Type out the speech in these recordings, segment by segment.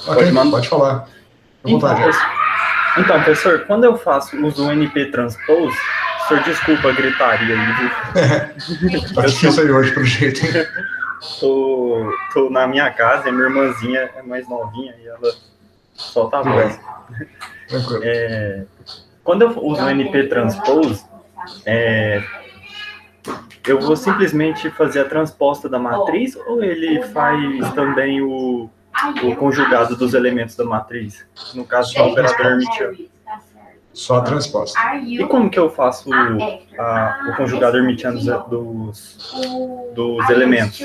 Ok, pode falar. À vontade. Então, professor, quando eu uso o NP Transpose, o senhor desculpa a gritaria aí. Tá difícil aí hoje, pelo jeito. Tô na minha casa, e minha irmãzinha é mais novinha e ela solta a voz. Tranquilo. Quando eu uso o NP Transpose, eu vou simplesmente fazer a transposta da matriz ou ele faz também o conjugado dos elementos da matriz? No caso, do operador hermitiano. Só a transposta. E como que eu faço o conjugado hermitiano dos elementos?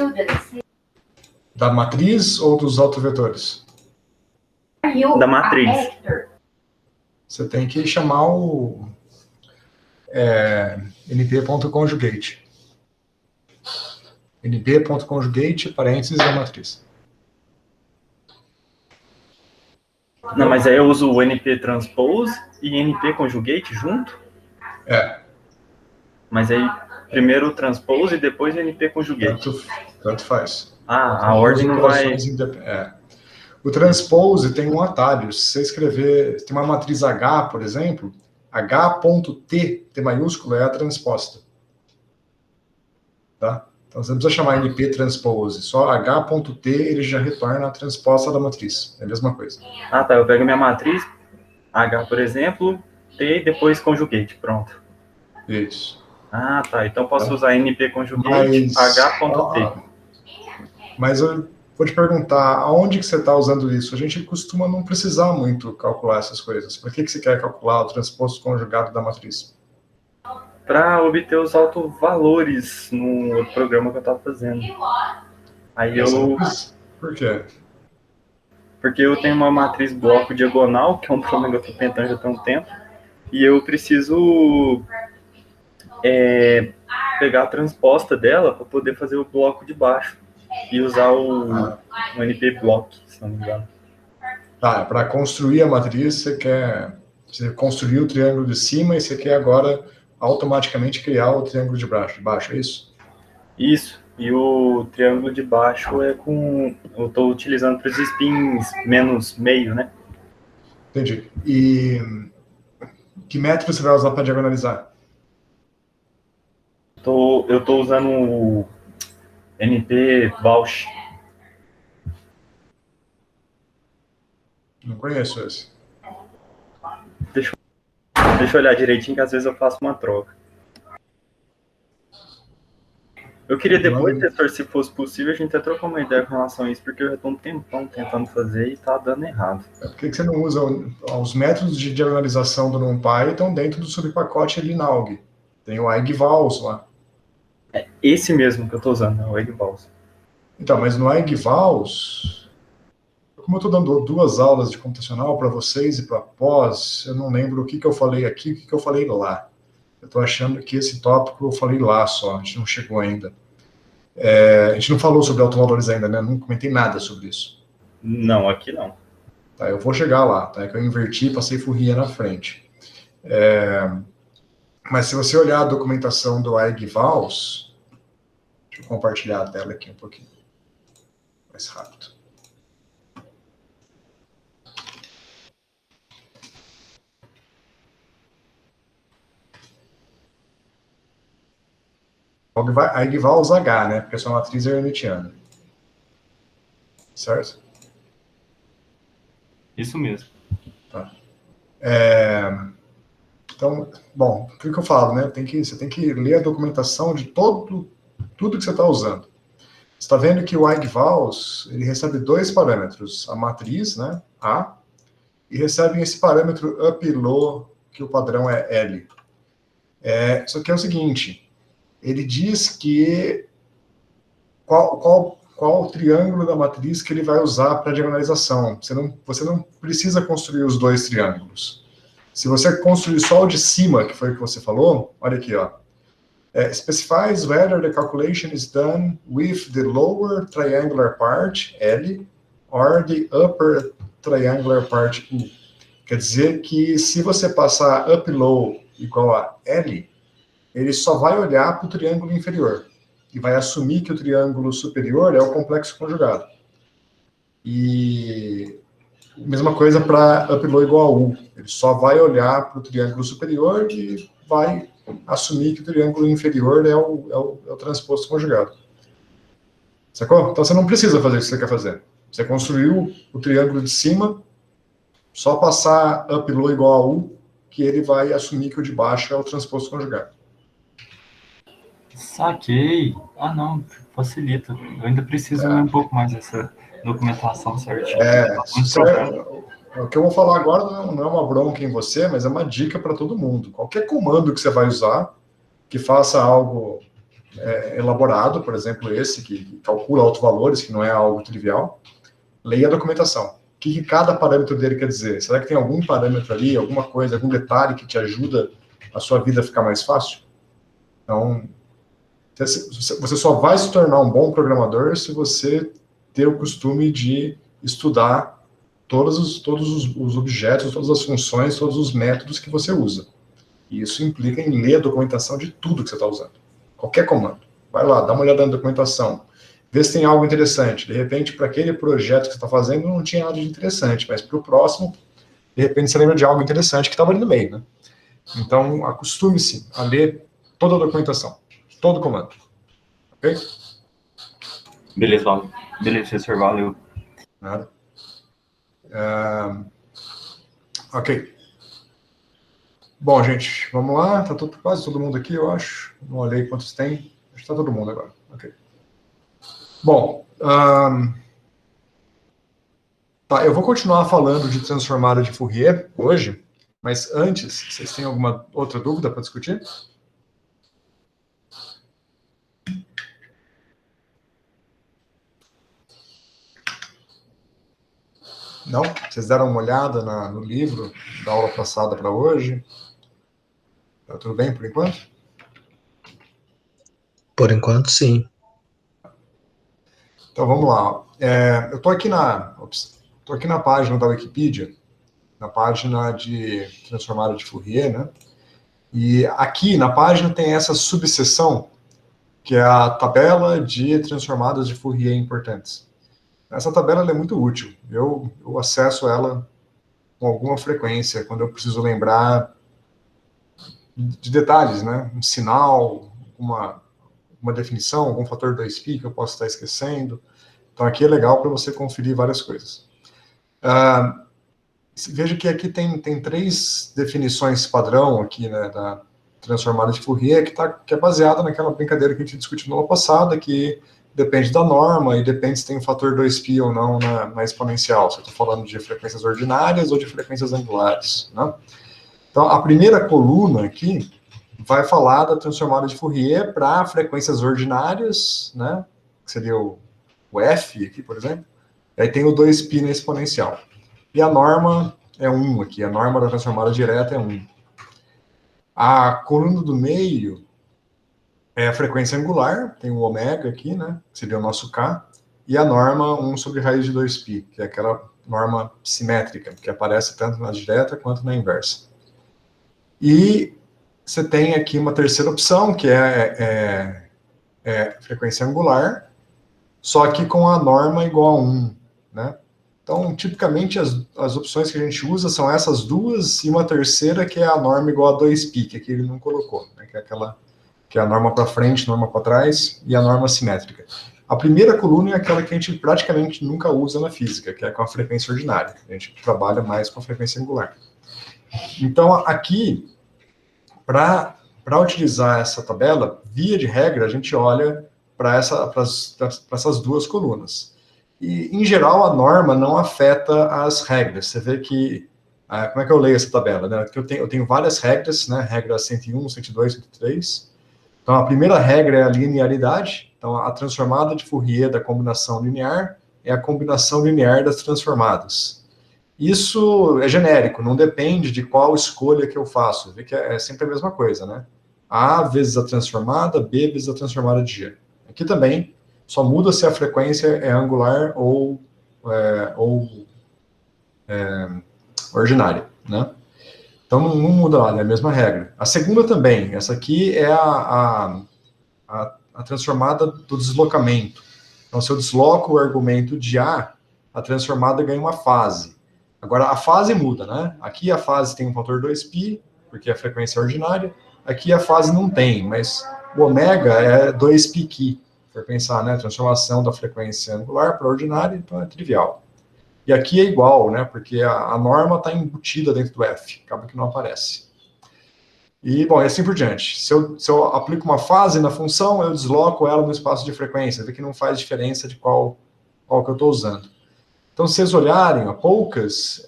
Da matriz ou dos autovetores? Da matriz. Você tem que chamar o np.conjugate. np.conjugate, parênteses, da matriz. Não, mas aí eu uso o NP Transpose e NP Conjugate junto? Mas aí primeiro o Transpose e depois o NP Conjugate. Tanto faz. A ordem não vai... O Transpose tem um atalho. Se você escrever, tem uma matriz H, por exemplo, H.T, T maiúsculo, é a transposta. Tá? Então você não precisa chamar NP Transpose, só H.T ele já retorna a transposta da matriz. É a mesma coisa. Ah, tá. Eu pego minha matriz, H, por exemplo, T e depois Conjugate. Pronto. Isso. Ah, tá. Então posso usar NP Conjugate, H.T. Mas eu vou te perguntar, aonde que você está usando isso? A gente costuma não precisar muito calcular essas coisas. Para que você quer calcular o transposto conjugado da matriz? Para obter os autovalores no outro programa que eu estava fazendo. Aí Por quê? Porque eu tenho uma matriz bloco diagonal, que é um problema que eu estou tentando já tem um tempo, e eu preciso pegar a transposta dela para poder fazer o bloco de baixo e usar o NP Block, se não me engano. Tá, para construir a matriz, você construiu o triângulo de cima e você quer agora automaticamente criar o triângulo de baixo, é isso? Isso, e o triângulo de baixo eu estou utilizando para os spins menos meio, né? Entendi. E que método você vai usar para diagonalizar? Eu estou usando o NP Bausch. Não conheço esse. Deixa eu olhar direitinho, que às vezes eu faço uma troca. Eu queria depois, professor, se fosse possível, a gente até trocar uma ideia com relação a isso, porque eu já estou um tempão tentando fazer e está dando errado. Por que você não usa os métodos de diagonalização do NumPy estão dentro do subpacote Linalg? Tem o EggVals lá. É esse mesmo que eu estou usando, é o EggVals. Então, mas no EggVals, como eu estou dando 2 aulas de computacional para vocês e para pós, eu não lembro o que eu falei aqui e o que eu falei lá. Eu estou achando que esse tópico eu falei lá só, a gente não chegou ainda. A gente não falou sobre autovalores ainda, né? Não comentei nada sobre isso. Não, aqui não. Tá, eu vou chegar lá, tá? É que eu inverti e passei Fourier na frente. Mas se você olhar a documentação do EggVals, deixa eu compartilhar a tela aqui um pouquinho mais rápido. EggVals H, né? Porque a sua matriz é hermitiana. Certo? Isso mesmo. Tá. Então, bom, o que eu falo, né? Você tem que ler a documentação de tudo que você está usando. Você está vendo que o EggVals, ele recebe 2 parâmetros, a matriz, né, A, e recebe esse parâmetro up low, que o padrão é L. Só que é o seguinte, ele diz que qual o triângulo da matriz que ele vai usar para diagonalização. Você não precisa construir os 2 triângulos. Se você construir só o de cima, que foi o que você falou, olha aqui, ó. Specifies whether the calculation is done with the lower triangular part, L, or the upper triangular part, U. Quer dizer que se você passar up low igual a L, ele só vai olhar para o triângulo inferior e vai assumir que o triângulo superior é o complexo conjugado. E mesma coisa para upload igual a U. Ele só vai olhar para o triângulo superior e vai assumir que o triângulo inferior é o transposto conjugado. Sacou? Então você não precisa fazer o que você quer fazer. Você construiu o triângulo de cima, só passar upload igual a U, que ele vai assumir que o de baixo é o transposto conjugado. Saquei. Ah, não, facilita. Eu ainda preciso ler um pouco mais dessa documentação certinho. O que eu vou falar agora não é uma bronca em você, mas é uma dica para todo mundo. Qualquer comando que você vai usar, que faça algo elaborado, por exemplo, esse, que calcula autovalores, que não é algo trivial, leia a documentação. O que cada parâmetro dele quer dizer? Será que tem algum parâmetro ali, alguma coisa, algum detalhe que te ajuda a sua vida a ficar mais fácil? Então, você só vai se tornar um bom programador se você ter o costume de estudar todos os objetos, todas as funções, todos os métodos que você usa. E isso implica em ler a documentação de tudo que você está usando. Qualquer comando. Vai lá, dá uma olhada na documentação. Vê se tem algo interessante. De repente, para aquele projeto que você está fazendo, não tinha nada de interessante, mas para o próximo, de repente, você lembra de algo interessante que estava ali no meio, né? Então, acostume-se a ler toda a documentação. Todo comando. Ok? Beleza, Paulo. Beleza, professor. Valeu. Nada. Ok. Bom, gente, vamos lá. Tá quase todo mundo aqui, eu acho. Não olhei quantos tem. Acho que está todo mundo agora. Ok. Bom, tá, eu vou continuar falando de transformada de Fourier hoje, mas antes, vocês têm alguma outra dúvida para discutir? Não? Vocês deram uma olhada no livro da aula passada para hoje? Tá tudo bem por enquanto? Por enquanto, sim. Então vamos lá. Eu estou aqui na página da Wikipedia, na página de transformada de Fourier, né? E aqui na página tem essa subseção, que é a tabela de transformadas de Fourier importantes. Essa tabela é muito útil. Eu acesso ela com alguma frequência, quando eu preciso lembrar de detalhes, né? Um sinal, uma definição, algum fator 2π que eu posso estar esquecendo. Então, aqui é legal para você conferir várias coisas. Veja que aqui tem 3 definições padrão aqui, né, da transformada de Fourier, que é baseada naquela brincadeira que a gente discutiu na aula passada, que depende da norma e depende se tem um fator 2π ou não na exponencial. Se eu estou falando de frequências ordinárias ou de frequências angulares, né? Então, a primeira coluna aqui vai falar da transformada de Fourier para frequências ordinárias, né? Que seria o F aqui, por exemplo. E aí tem o 2π na exponencial. E a norma é 1 aqui. A norma da transformada direta é 1. A coluna do meio é a frequência angular, tem o ômega aqui, né? Que seria o nosso K. E a norma 1 sobre raiz de 2π, que é aquela norma simétrica, que aparece tanto na direta quanto na inversa. E você tem aqui uma terceira opção, que é frequência angular, só que com a norma igual a 1, né? Então, tipicamente, as opções que a gente usa são essas duas, e uma terceira que é a norma igual a 2π, que aqui ele não colocou, né? Que é a norma para frente, norma para trás, e a norma simétrica. A primeira coluna é aquela que a gente praticamente nunca usa na física, que é com a frequência ordinária. A gente trabalha mais com a frequência angular. Então, aqui, para utilizar essa tabela, via de regra, a gente olha para essas duas colunas. E, em geral, a norma não afeta as regras. Você vê que... como é que eu leio essa tabela? Né? Eu tenho várias regras, né? Regra 101, 102, 103. Então, a primeira regra é a linearidade. Então, a transformada de Fourier da combinação linear é a combinação linear das transformadas. Isso é genérico, não depende de qual escolha que eu faço. Vê que é sempre a mesma coisa, né? A vezes a transformada, B vezes a transformada de G. Aqui também, só muda se a frequência é angular ou ordinária, né? Então, não muda nada, é a mesma regra. A segunda também, essa aqui é a transformada do deslocamento. Então, se eu desloco o argumento de A, a transformada ganha uma fase. Agora, a fase muda, né? Aqui a fase tem um fator 2π, porque a frequência é ordinária. Aqui a fase não tem, mas o ômega é 2π, por pensar, né? Transformação da frequência angular para ordinária, então é trivial. E aqui é igual, né? Porque a norma está embutida dentro do F, acaba que não aparece. E, bom, e assim por diante. Se eu aplico uma fase na função, eu desloco ela no espaço de frequência, vê que não faz diferença de qual que eu estou usando. Então, se vocês olharem, ó, poucas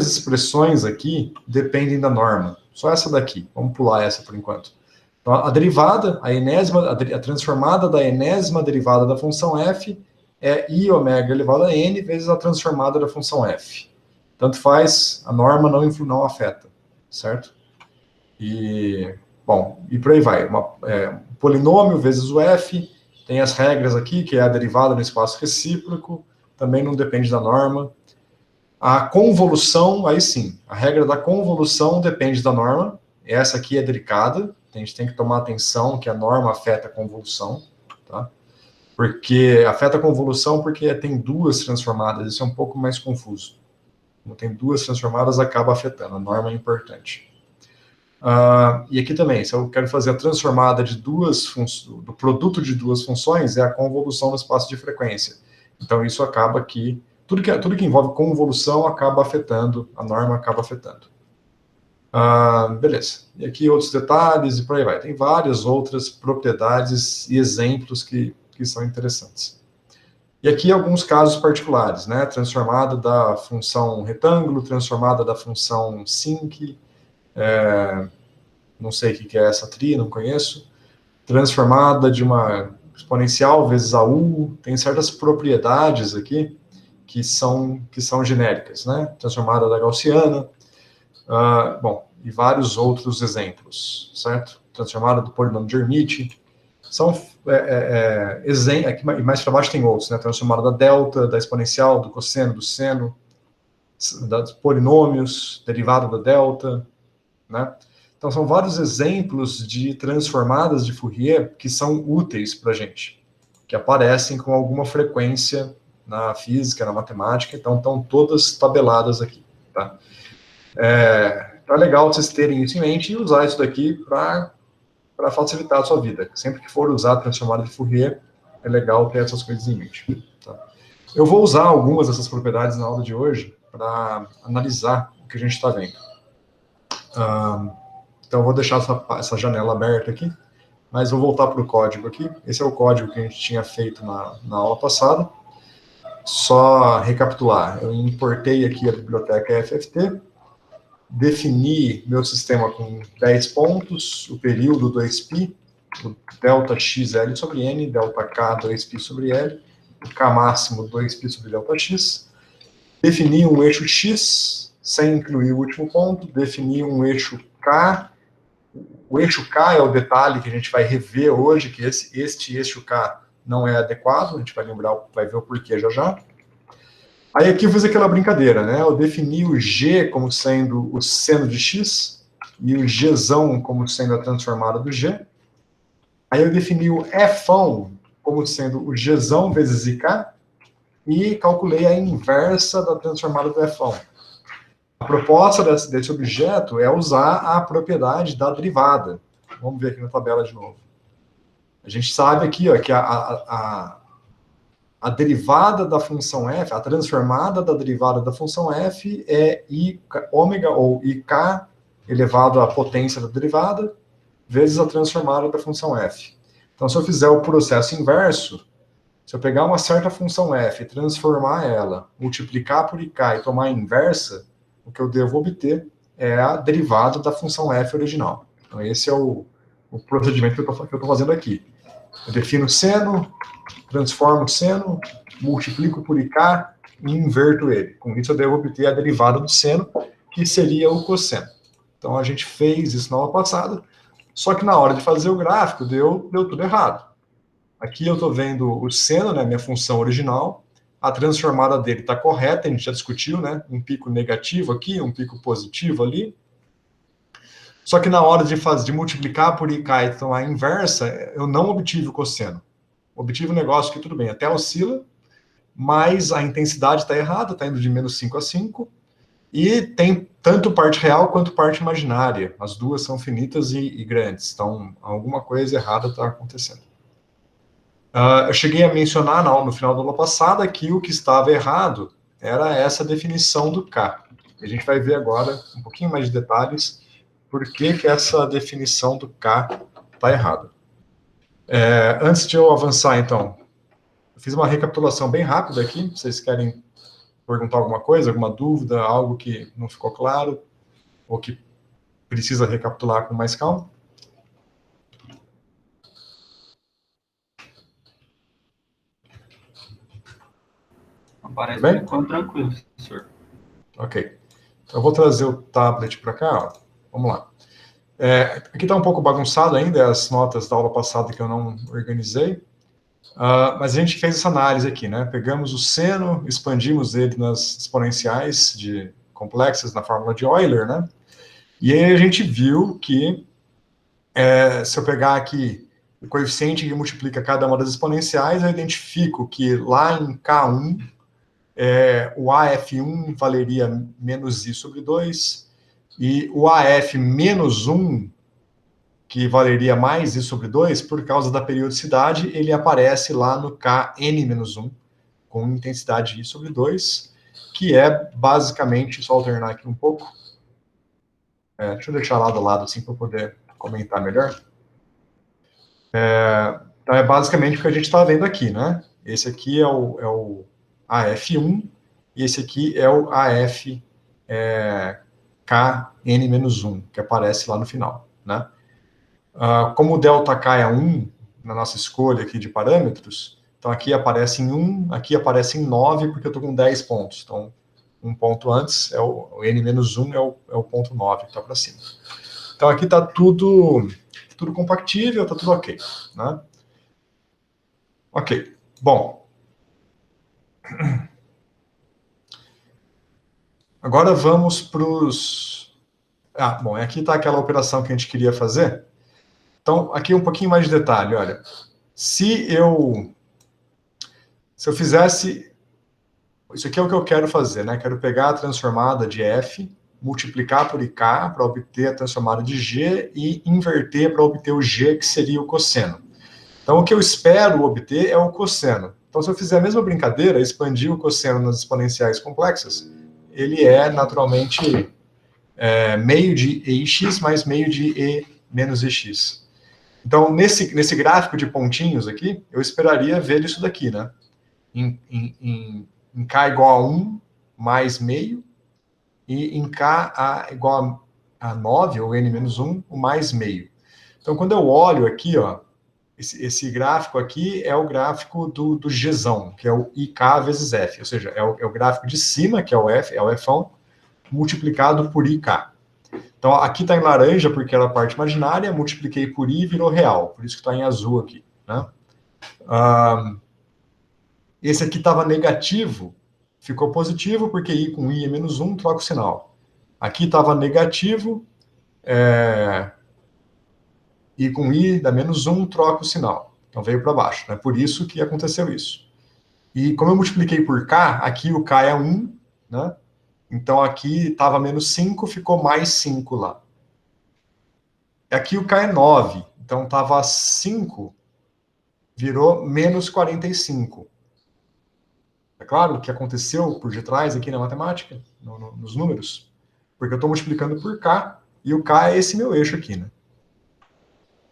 expressões aqui dependem da norma. Só essa daqui. Vamos pular essa por enquanto. Então, a derivada, a transformada da enésima derivada da função f é i ômega elevado a n vezes a transformada da função f. Tanto faz, a norma não afeta, certo? E, bom, e por aí vai. Polinômio vezes o f, tem as regras aqui, que é a derivada no espaço recíproco, também não depende da norma. A convolução, aí sim, a regra da convolução depende da norma. Essa aqui é delicada, a gente tem que tomar atenção que a norma afeta a convolução, tá? Porque afeta a convolução porque tem duas transformadas, isso é um pouco mais confuso. Como tem duas transformadas, acaba afetando, a norma é importante. E aqui também, se eu quero fazer a transformada de do produto de duas funções, é a convolução no espaço de frequência. Então, isso acaba que tudo que envolve convolução acaba afetando, a norma acaba afetando. Beleza. E aqui outros detalhes e por aí vai. Tem várias outras propriedades e exemplos que são interessantes. E aqui alguns casos particulares, né? Transformada da função retângulo, transformada da função sinc, não sei o que é essa tri, não conheço. Transformada de uma exponencial vezes a u, tem certas propriedades aqui que são genéricas, né? Transformada da gaussiana, bom, e vários outros exemplos, certo? Transformada do polinômio de Hermite, são exemplos, e mais para baixo tem outros, né? Transformada da delta, da exponencial, do cosseno, do seno, dos polinômios, derivada da delta, né? Então, são vários exemplos de transformadas de Fourier que são úteis para a gente, que aparecem com alguma frequência na física, na matemática, então estão todas tabeladas aqui, tá? Então é legal vocês terem isso em mente e usar isso daqui para facilitar a sua vida. Sempre que for usar a transformada de Fourier, é legal ter essas coisas em mente, tá? Eu vou usar algumas dessas propriedades na aula de hoje para analisar o que a gente está vendo. Então, eu vou deixar essa janela aberta aqui, mas vou voltar para o código aqui. Esse é o código que a gente tinha feito na aula passada. Só recapitular, eu importei aqui a biblioteca FFT, defini meu sistema com 10 pontos, o período 2π, o delta xl sobre n, delta k 2π sobre l, o k máximo 2π sobre delta x, defini um eixo x, sem incluir o último ponto, defini um eixo k. O eixo K é o detalhe que a gente vai rever hoje, que este eixo K não é adequado, a gente vai ver o porquê já. Aí aqui eu fiz aquela brincadeira, né? Eu defini o G como sendo o seno de X, e o Gzão como sendo a transformada do G. Aí eu defini o Fão como sendo o Gzão vezes IK, e calculei a inversa da transformada do Fão. A proposta desse objeto é usar a propriedade da derivada. Vamos ver aqui na tabela de novo. A gente sabe aqui, ó, que a derivada da função f, a transformada da derivada da função f é i ômega, ou ik elevado à potência da derivada, vezes a transformada da função f. Então, se eu fizer o processo inverso, se eu pegar uma certa função f, transformar ela, multiplicar por ik e tomar a inversa, o que eu devo obter é a derivada da função f original. Então, esse é o procedimento que eu estou fazendo aqui. Eu defino seno, transformo o seno, multiplico por ik e inverto ele. Com isso, eu devo obter a derivada do seno, que seria o cosseno. Então, a gente fez isso na aula passada, só que na hora de fazer o gráfico, deu tudo errado. Aqui eu estou vendo o seno, né, minha função original. A transformada dele está correta, a gente já discutiu, né? Um pico negativo aqui, um pico positivo ali. Só que na hora de multiplicar por ik e tomar a inversa, eu não obtive o cosseno. Obtive um negócio que tudo bem, até oscila, mas a intensidade está errada, está indo de menos 5 a 5, e tem tanto parte real quanto parte imaginária. As duas são finitas e grandes, então alguma coisa errada está acontecendo. Eu cheguei a mencionar no final da aula passada que o que estava errado era essa definição do K. A gente vai ver agora um pouquinho mais de detalhes por que essa definição do K está errada. Antes de eu avançar, então, eu fiz uma recapitulação bem rápida aqui. Vocês querem perguntar alguma coisa, alguma dúvida, algo que não ficou claro, ou que precisa recapitular com mais calma? Parece que ficou tranquilo, professor. Ok. Então, eu vou trazer o tablet para cá. Ó. Vamos lá. Aqui está um pouco bagunçado ainda, as notas da aula passada que eu não organizei. Mas a gente fez essa análise aqui, né? Pegamos o seno, expandimos ele nas exponenciais complexas na fórmula de Euler, né? E aí a gente viu que, se eu pegar aqui o coeficiente que multiplica cada uma das exponenciais, eu identifico que lá em K1, o AF1 valeria menos I sobre 2, e o AF menos 1, que valeria mais I sobre 2, por causa da periodicidade, ele aparece lá no Kn-1, com intensidade I sobre 2, que é basicamente, só alternar aqui um pouco, deixa eu deixar lado a lado, assim, para eu poder comentar melhor. Então, é basicamente o que a gente está vendo aqui, né? Esse aqui é o AF1, e esse aqui é o AF Kn-1, que aparece lá no final, né? Como o ΔK é 1, na nossa escolha aqui de parâmetros, então aqui aparece em 1, aqui aparece em 9, porque eu estou com 10 pontos. Então, um ponto antes, o N-1 é o ponto 9, que está para cima. Então, aqui está tudo compatível, está tudo ok. Né? Ok, bom. Agora vamos para os... bom, aqui está aquela operação que a gente queria fazer. Então, aqui um pouquinho mais de detalhe, olha. Se eu fizesse... Isso aqui é o que eu quero fazer, né? Quero pegar a transformada de f, multiplicar por ik para obter a transformada de g e inverter para obter o g, que seria o cosseno. Então, o que eu espero obter é o cosseno. Então, se eu fizer a mesma brincadeira, expandir o cosseno nas exponenciais complexas, ele é, naturalmente, meio de EX mais meio de E menos EX. Então, nesse gráfico de pontinhos aqui, eu esperaria ver isso daqui, né? Em K igual a 1 mais meio, e em K igual a 9, ou N menos 1, o mais meio. Então, quando eu olho aqui, ó, esse gráfico aqui é o gráfico do Gzão, que é o IK vezes F, ou seja, é o gráfico de cima, que é o F, é o Fão, multiplicado por IK. Então, aqui está em laranja, porque era a parte imaginária, multipliquei por I e virou real, por isso que está em azul aqui. Né? Esse aqui estava negativo, ficou positivo, porque I com I é menos 1, troca o sinal. Aqui estava negativo, I com I dá menos 1, troca o sinal. Então veio para baixo, né? Por isso que aconteceu isso. E como eu multipliquei por K, aqui o K é 1, né? Então aqui estava menos 5, ficou mais 5 lá. Aqui o K é 9, então estava 5, virou menos 45. É claro o que aconteceu por detrás aqui na matemática, nos números, porque eu estou multiplicando por K, e o K é esse meu eixo aqui, né?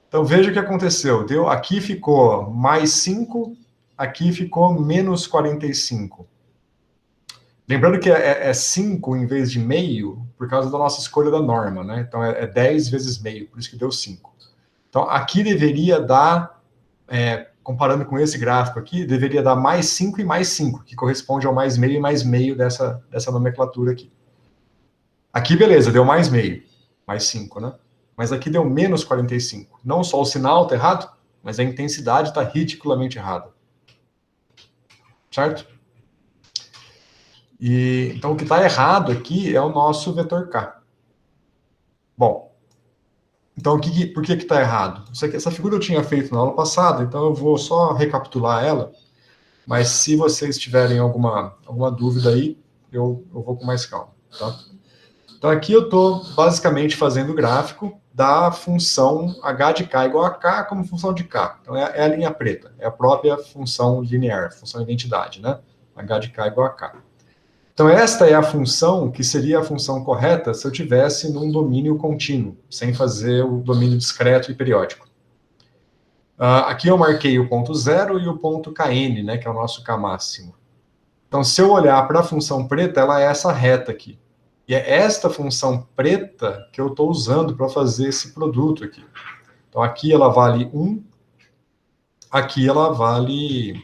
Então, veja o que aconteceu. Aqui ficou mais 5, aqui ficou menos 45. Lembrando que é 5 em vez de meio, por causa da nossa escolha da norma, né? Então, é 10 vezes meio, por isso que deu 5. Então, aqui deveria dar, comparando com esse gráfico aqui, deveria dar mais 5 e mais 5, que corresponde ao mais meio e mais meio dessa nomenclatura aqui. Aqui, beleza, deu mais meio, mais 5, né? Mas aqui deu menos 45. Não só o sinal está errado, mas a intensidade está ridiculamente errada. Certo? Então, o que está errado aqui é o nosso vetor K. Bom, então, por que está errado? Essa figura eu tinha feito na aula passada, então eu vou só recapitular ela. Mas se vocês tiverem alguma dúvida aí, eu vou com mais calma, tá? Então aqui eu estou basicamente fazendo o gráfico da função h de k igual a k como função de k. Então é a linha preta, é a própria função linear, função identidade, né? h de k igual a k. Então esta é a função que seria a função correta se eu tivesse num domínio contínuo, sem fazer o domínio discreto e periódico. Aqui eu marquei o ponto zero e o ponto kn, né, que é o nosso k máximo. Então se eu olhar para a função preta, ela é essa reta aqui. E é esta função preta que eu estou usando para fazer esse produto aqui. Então aqui ela vale 1, aqui ela vale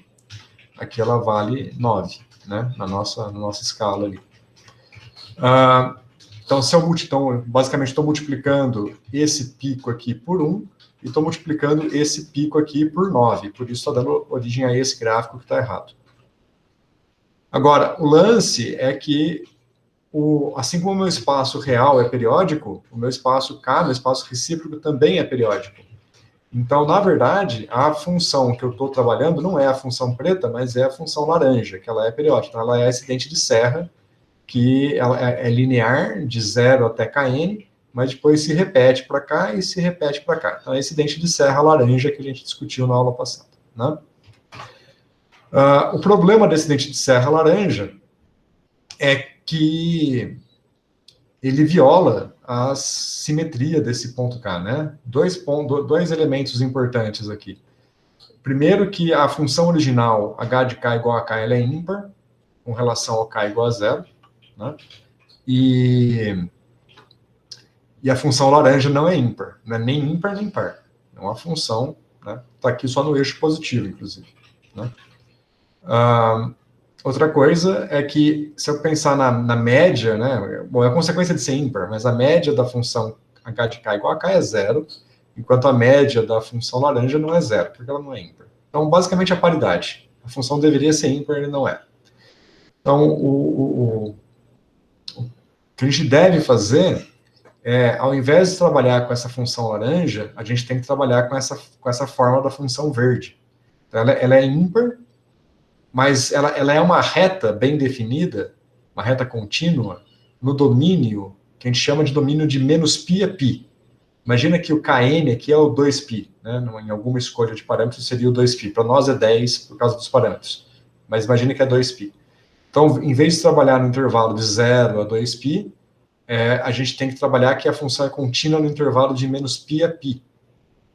9, né? Na nossa escala ali. Então, basicamente estou multiplicando esse pico aqui por 1 e estou multiplicando esse pico aqui por 9. Por isso está dando origem a esse gráfico que está errado. Agora, o lance é que assim como o meu espaço real é periódico, o meu espaço K, meu espaço recíproco, também é periódico. Então, na verdade, a função que eu estou trabalhando não é a função preta, mas é a função laranja, que ela é periódica. Então, ela é esse dente de serra, que ela é linear, de 0 até Kn, mas depois se repete para cá e se repete para cá. Então, é esse dente de serra laranja que a gente discutiu na aula passada, né? O problema desse dente de serra laranja é que ele viola a simetria desse ponto K, né? Dois elementos importantes aqui. Primeiro que a função original, h de k igual a k, ela é ímpar, com relação ao k igual a 0, né? E a função laranja não é ímpar, né? Nem ímpar nem par. É uma função, né? Está aqui só no eixo positivo, inclusive, né? Outra coisa é que, se eu pensar na média, né, bom, é a consequência de ser ímpar, mas a média da função h de k igual a k é 0, enquanto a média da função laranja não é 0, porque ela não é ímpar. Então, basicamente, a paridade. A função deveria ser ímpar, e não é. Então, o que a gente deve fazer é, ao invés de trabalhar com essa função laranja, a gente tem que trabalhar com essa forma da função verde. Então, ela é ímpar, mas ela é uma reta bem definida, uma reta contínua, no domínio que a gente chama de domínio de menos π a π. Imagina que o Kn aqui é o 2π, né? Em alguma escolha de parâmetros seria o 2π. Para nós é 10 por causa dos parâmetros, mas imagina que é 2π. Então, em vez de trabalhar no intervalo de 0 a 2π, a gente tem que trabalhar que a função é contínua no intervalo de menos π a π.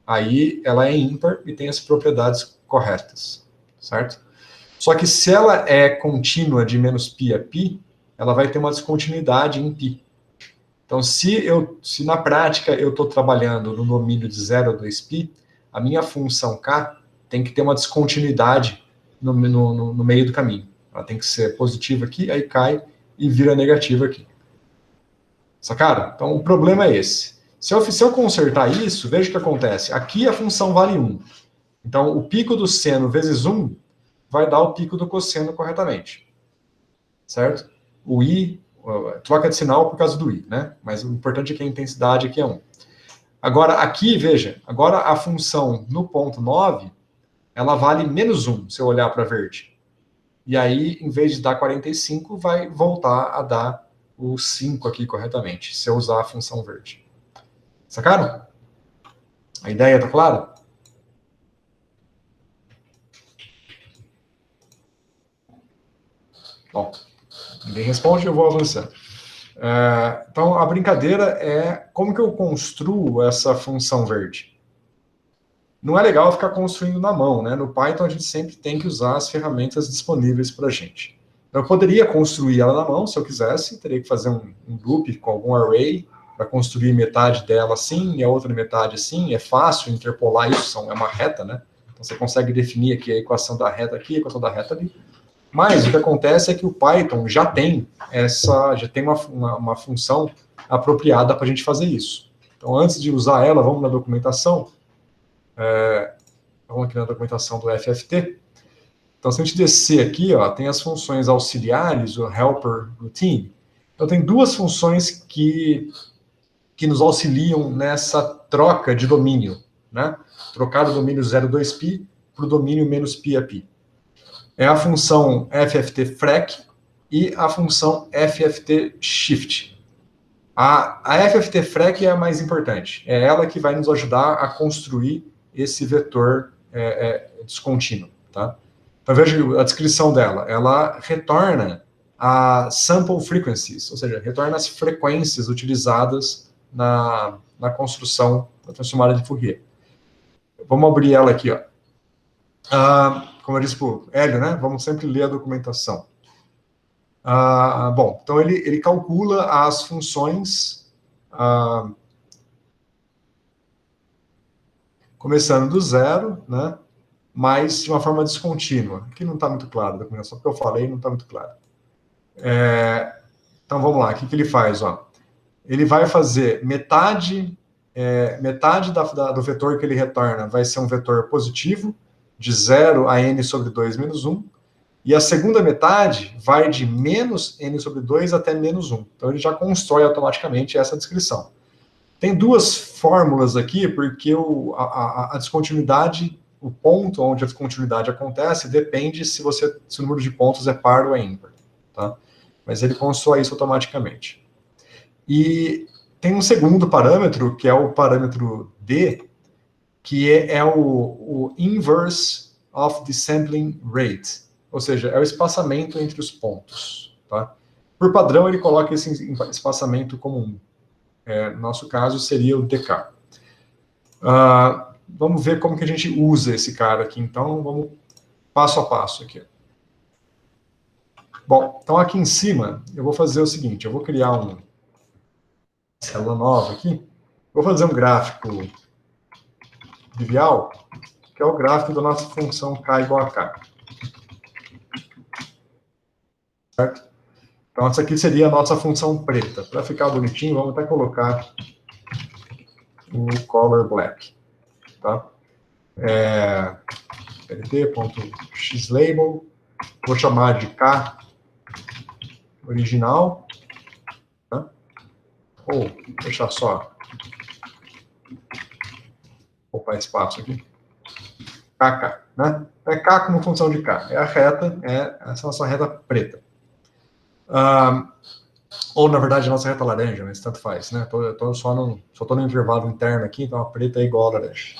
Aí ela é ímpar e tem as propriedades corretas, certo? Só que se ela é contínua de menos π a π, ela vai ter uma descontinuidade em π. Então, se na prática eu estou trabalhando no domínio de 0 a 2π, a minha função k tem que ter uma descontinuidade no meio do caminho. Ela tem que ser positiva aqui, aí cai e vira negativa aqui. Sacaram? Então, o problema é esse. Se eu consertar isso, veja o que acontece. Aqui a função vale 1. Então, o pico do seno vezes 1 vai dar o pico do cosseno corretamente. Certo? O i, troca de sinal por causa do i, né? Mas o importante é que a intensidade aqui é 1. Agora, aqui, veja, agora a função no ponto 9, ela vale menos 1, se eu olhar para verde. E aí, em vez de dar 45, vai voltar a dar o 5 aqui corretamente, se eu usar a função verde. Sacaram? A ideia está clara? Bom, ninguém responde, eu vou avançando. Então, a brincadeira é como que eu construo essa função verde. Não é legal ficar construindo na mão, né? No Python, a gente sempre tem que usar as ferramentas disponíveis para a gente. Eu poderia construir ela na mão, se eu quisesse, teria que fazer um loop com algum array para construir metade dela assim e a outra metade assim. É fácil interpolar isso, é uma reta, né? Então, você consegue definir aqui a equação da reta aqui, a equação da reta ali. Mas o que acontece é que o Python já tem uma função apropriada para a gente fazer isso. Então, antes de usar ela, vamos na documentação. Vamos aqui na documentação do FFT. Então, se a gente descer aqui, ó, tem as funções auxiliares, o helper routine. Então, tem duas funções que nos auxiliam nessa troca de domínio, né? Trocar o domínio 0,2π para o domínio menos π a π. é a função FFT-FREC e a função FFT-SHIFT. A FFT-FREC é a mais importante. É ela que vai nos ajudar a construir esse vetor descontínuo. Tá? Então, veja a descrição dela. Ela retorna a sample frequencies, ou seja, retorna as frequências utilizadas na construção da transformada de Fourier. Vamos abrir ela aqui, ó. Como eu disse para o Hélio, né? Vamos sempre ler a documentação. Bom, então ele calcula as funções começando do zero, né? Mas de uma forma descontínua. Aqui não está muito claro a documentação, porque eu falei, não está muito claro. Então vamos lá, o que ele faz? Ó? Ele vai fazer metade do vetor que ele retorna vai ser um vetor positivo, de 0 a n sobre 2 menos 1, e a segunda metade vai de menos n sobre 2 até menos 1. Então ele já constrói automaticamente essa descrição. Tem duas fórmulas aqui, porque a descontinuidade, o ponto onde a descontinuidade acontece, depende se o número de pontos é par ou é ímpar. Tá? Mas ele constrói isso automaticamente. E tem um segundo parâmetro, que é o parâmetro D, que é o inverse of the sampling rate, ou seja, é o espaçamento entre os pontos. Tá? Por padrão, ele coloca esse espaçamento como 1. No nosso caso, seria o DK. Vamos ver como que a gente usa esse cara aqui, então, vamos passo a passo aqui. Bom, então aqui em cima, eu vou fazer o seguinte, eu vou criar uma célula nova aqui, vou fazer um gráfico trivial, que é o gráfico da nossa função k igual a k. Certo? Então, essa aqui seria a nossa função preta. Para ficar bonitinho, vamos até colocar o color black. Tá? lt.xlabel, vou chamar de k original, tá? Ou deixar só, vou ocupar espaço aqui, kk, né? É k como função de k, é a reta, essa nossa reta preta. Ou, na verdade, a nossa reta laranja, mas tanto faz, né? Só estou no intervalo interno aqui, então a preta é igual a laranja.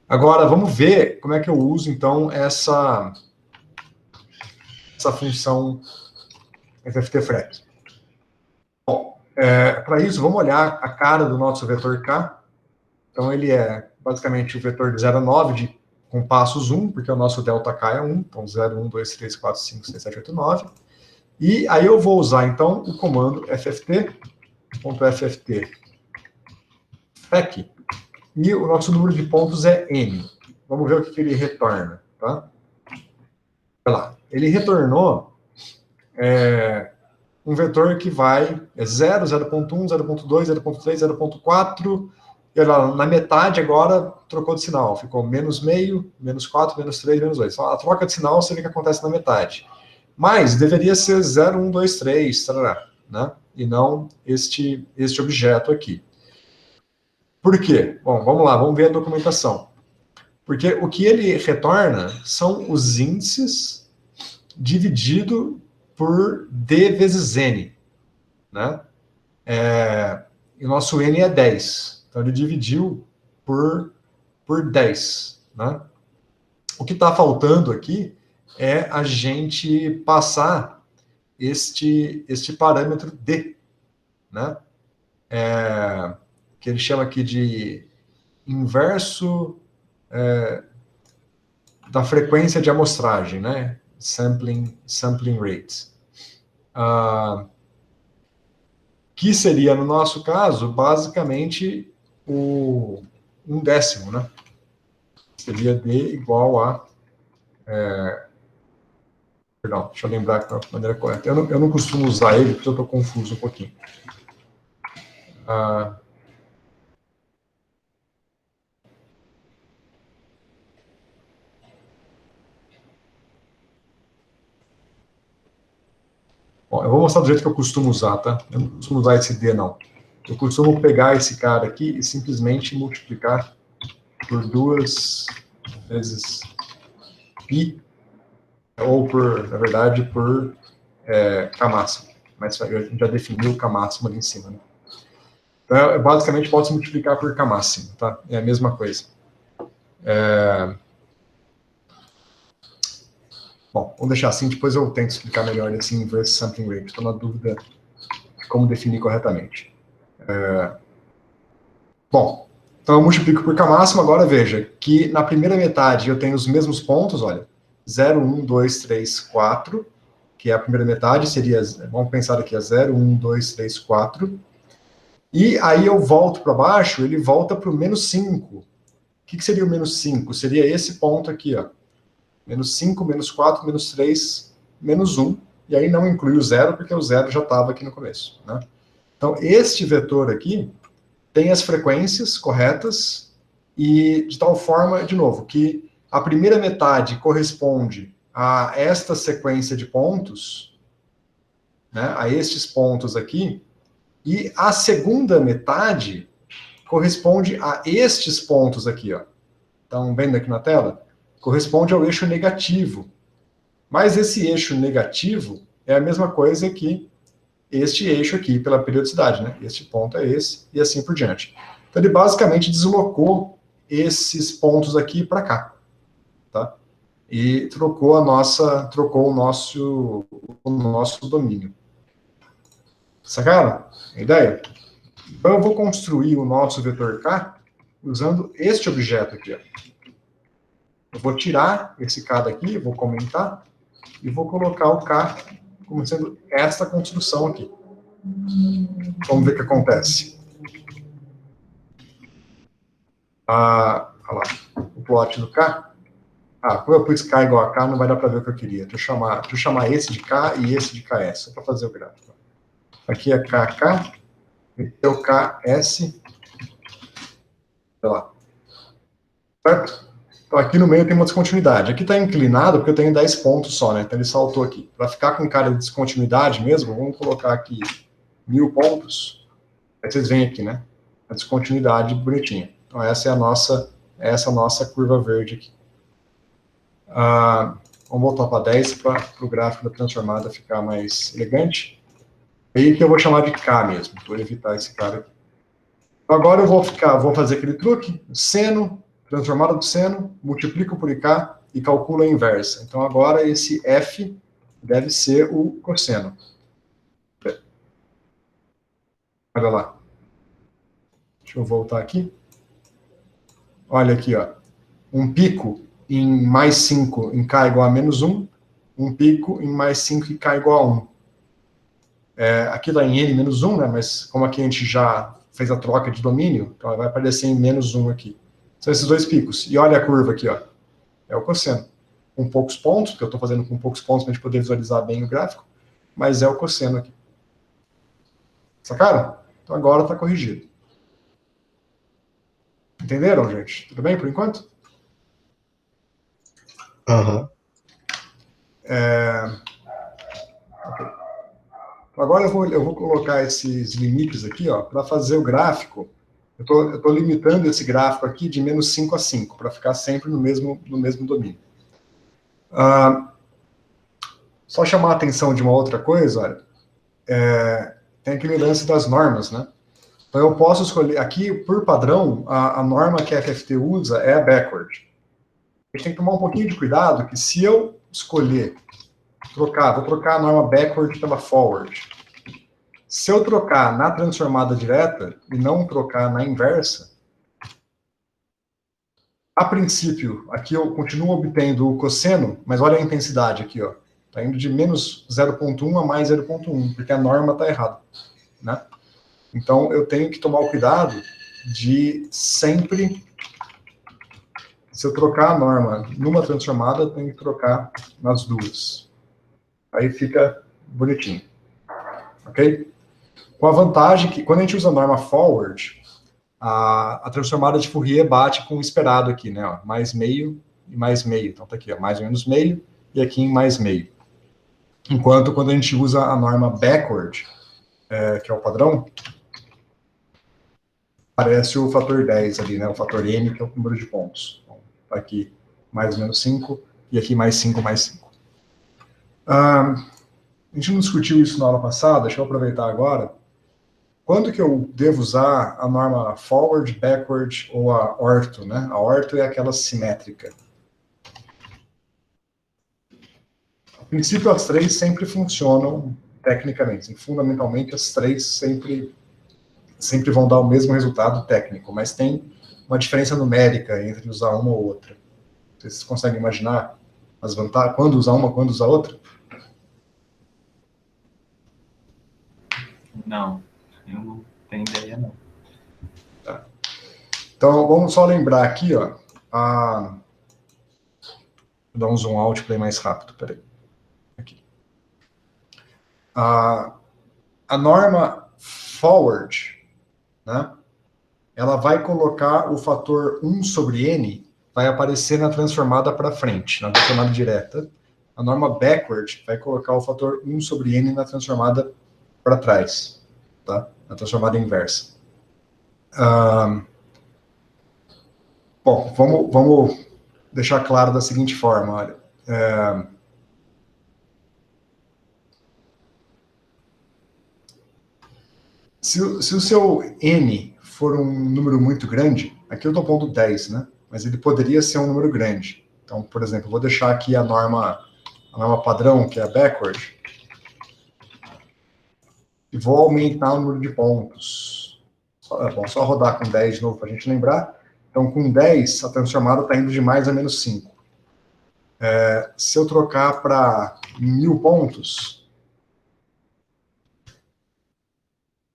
Agora, vamos ver como é que eu uso, então, essa função FFT-FREC. Bom, para isso, vamos olhar a cara do nosso vetor K. Então, ele é basicamente o vetor de 0 a 9, com passos 1, porque o nosso delta K é 1. Então, 0, 1, 2, 3, 4, 5, 6, 7, 8, 9. E aí eu vou usar, então, o comando FFT.FFT-FREC. E o nosso número de pontos é n. Vamos ver o que ele retorna. Tá? Olha lá. Ele retornou um vetor que vai 0, 0.1, 0.2, 0.3, 0.4, e olha lá, na metade agora trocou de sinal, ficou menos meio, menos 4, menos 3, menos 2. Então, a troca de sinal você vê que acontece na metade. Mas deveria ser 0, 1, 2, 3, tarará, né? E não este objeto aqui. Por quê? Bom, vamos lá, vamos ver a documentação. Porque o que ele retorna são os índices dividido por D vezes N, né? E o nosso N é 10. Então, ele dividiu por 10, né? O que está faltando aqui é a gente passar este parâmetro D, né? Que ele chama aqui de inverso da frequência de amostragem, né? Sampling rate. Que seria, no nosso caso, basicamente um décimo, né? Seria D igual a... Perdão, deixa eu lembrar da maneira correta. Eu não costumo usar ele, porque eu estou confuso um pouquinho. Bom, eu vou mostrar do jeito que eu costumo usar, tá? Eu não costumo usar esse D, não. Eu costumo pegar esse cara aqui e simplesmente multiplicar por 2 vezes π ou por, na verdade, por K máximo. Mas a gente já definiu o K máximo ali em cima, né? Então, basicamente, pode se multiplicar por K máximo, tá? É a mesma coisa. Bom, vamos deixar assim, depois eu tento explicar melhor esse inverse sampling rate. Estou na dúvida de como definir corretamente. Bom, então eu multiplico por K máximo, agora veja que na primeira metade eu tenho os mesmos pontos, olha, 0, 1, 2, 3, 4, que é a primeira metade, seria, vamos pensar aqui, 0, 1, 2, 3, 4, e aí eu volto para baixo, ele volta para o menos 5. O que seria o menos 5? Seria esse ponto aqui, ó, menos 5, menos 4, menos 3, menos 1, e aí não inclui o 0, porque o 0 já estava aqui no começo, né? Então, este vetor aqui tem as frequências corretas, e de tal forma, de novo, que a primeira metade corresponde a esta sequência de pontos, né, a estes pontos aqui, e a segunda metade corresponde a estes pontos aqui, ó. Estão vendo aqui na tela? Corresponde ao eixo negativo. Mas esse eixo negativo é a mesma coisa que este eixo aqui, pela periodicidade, né? Este ponto é esse, e assim por diante. Então, ele basicamente deslocou esses pontos aqui para cá, tá? E trocou o nosso domínio. Sacaram a ideia? Então, eu vou construir o nosso vetor K usando este objeto aqui, ó. Eu vou tirar esse K daqui, vou comentar, e vou colocar o K como sendo esta construção aqui. Vamos ver o que acontece. Olha lá, o plot do K. Como eu pus K igual a K, não vai dar para ver o que eu queria. Deixa eu chamar esse de K e esse de KS, só para fazer o gráfico. Aqui é KK, aqui é o KS. Olha lá. Certo? Então aqui no meio tem uma descontinuidade. Aqui está inclinado porque eu tenho 10 pontos só, né? Então ele saltou aqui. Para ficar com cara de descontinuidade mesmo, vamos colocar aqui 1000 pontos. Aí vocês veem aqui, né? A descontinuidade bonitinha. Então essa é a nossa curva verde aqui. Vamos voltar para 10 para o gráfico da transformada ficar mais elegante. Aí que eu vou chamar de K mesmo, vou evitar esse cara aqui. Então agora eu vou fazer aquele truque, seno, transformada do seno, multiplico por IK e calculo a inversa. Então agora esse F deve ser o cosseno. Olha lá. Deixa eu voltar aqui. Olha aqui, ó. Um pico em mais 5 em K igual a menos 1, um pico em mais 5 em K igual a 1. Aqui está em N menos 1, né? Mas como aqui a gente já fez a troca de domínio, então vai aparecer em menos 1 aqui. São esses dois picos. E olha a curva aqui, ó. É o cosseno. Com poucos pontos, porque eu estou fazendo com poucos pontos para a gente poder visualizar bem o gráfico, mas é o cosseno aqui. Sacaram? Então agora está corrigido. Entenderam, gente? Tudo bem por enquanto? Aham. Okay. Agora eu vou colocar esses limites aqui, ó, para fazer o gráfico. Eu estou limitando esse gráfico aqui de menos 5 a 5, para ficar sempre no mesmo domínio. Só chamar a atenção de uma outra coisa, olha, tem aquele lance das normas, né? Então eu posso escolher, aqui por padrão, a norma que a FFT usa é a backward. A gente tem que tomar um pouquinho de cuidado, que se eu escolher vou trocar a norma backward pela forward. Se eu trocar na transformada direta e não trocar na inversa, a princípio, aqui eu continuo obtendo o cosseno, mas olha a intensidade aqui, ó. Está indo de menos 0,1 a mais 0,1, porque a norma está errada, né? Então, eu tenho que tomar o cuidado de sempre, se eu trocar a norma numa transformada, eu tenho que trocar nas duas. Aí fica bonitinho. Ok? Com a vantagem que, quando a gente usa a norma forward, a transformada de Fourier bate com o esperado aqui, né? Ó, mais meio e mais meio. Então, tá aqui, ó, mais ou menos meio, e aqui em mais meio. Enquanto, quando a gente usa a norma backward, que é o padrão, aparece o fator 10 ali, né? O fator N, que é o número de pontos. Então, tá aqui mais ou menos 5, e aqui mais 5 mais 5. A gente não discutiu isso na aula passada, deixa eu aproveitar agora. Quando que eu devo usar a norma forward, backward ou a ortho, né? A ortho é aquela simétrica. A princípio, as três sempre funcionam tecnicamente. Fundamentalmente, as três sempre vão dar o mesmo resultado técnico, mas tem uma diferença numérica entre usar uma ou outra. Vocês conseguem imaginar as vantagens? Quando usar uma, quando usar outra? Não, eu não tenho ideia, não. Tá. Então, vamos só lembrar aqui, ó. Vou dar um zoom out para ir mais rápido, peraí. Aqui. A norma forward, né? Ela vai colocar o fator 1 sobre n, vai aparecer na transformada para frente, na transformada direta. A norma backward vai colocar o fator 1 sobre n na transformada para trás, tá? Na transformada inversa. Bom, vamos deixar claro da seguinte forma, olha. Se o seu n for um número muito grande, aqui eu estou pondo 10, né? Mas ele poderia ser um número grande. Então, por exemplo, vou deixar aqui a norma padrão, que é a backward, e vou aumentar o número de pontos. Só rodar com 10 de novo para a gente lembrar. Então, com 10, a transformada está indo de mais a menos 5. Se eu trocar para 1000 pontos,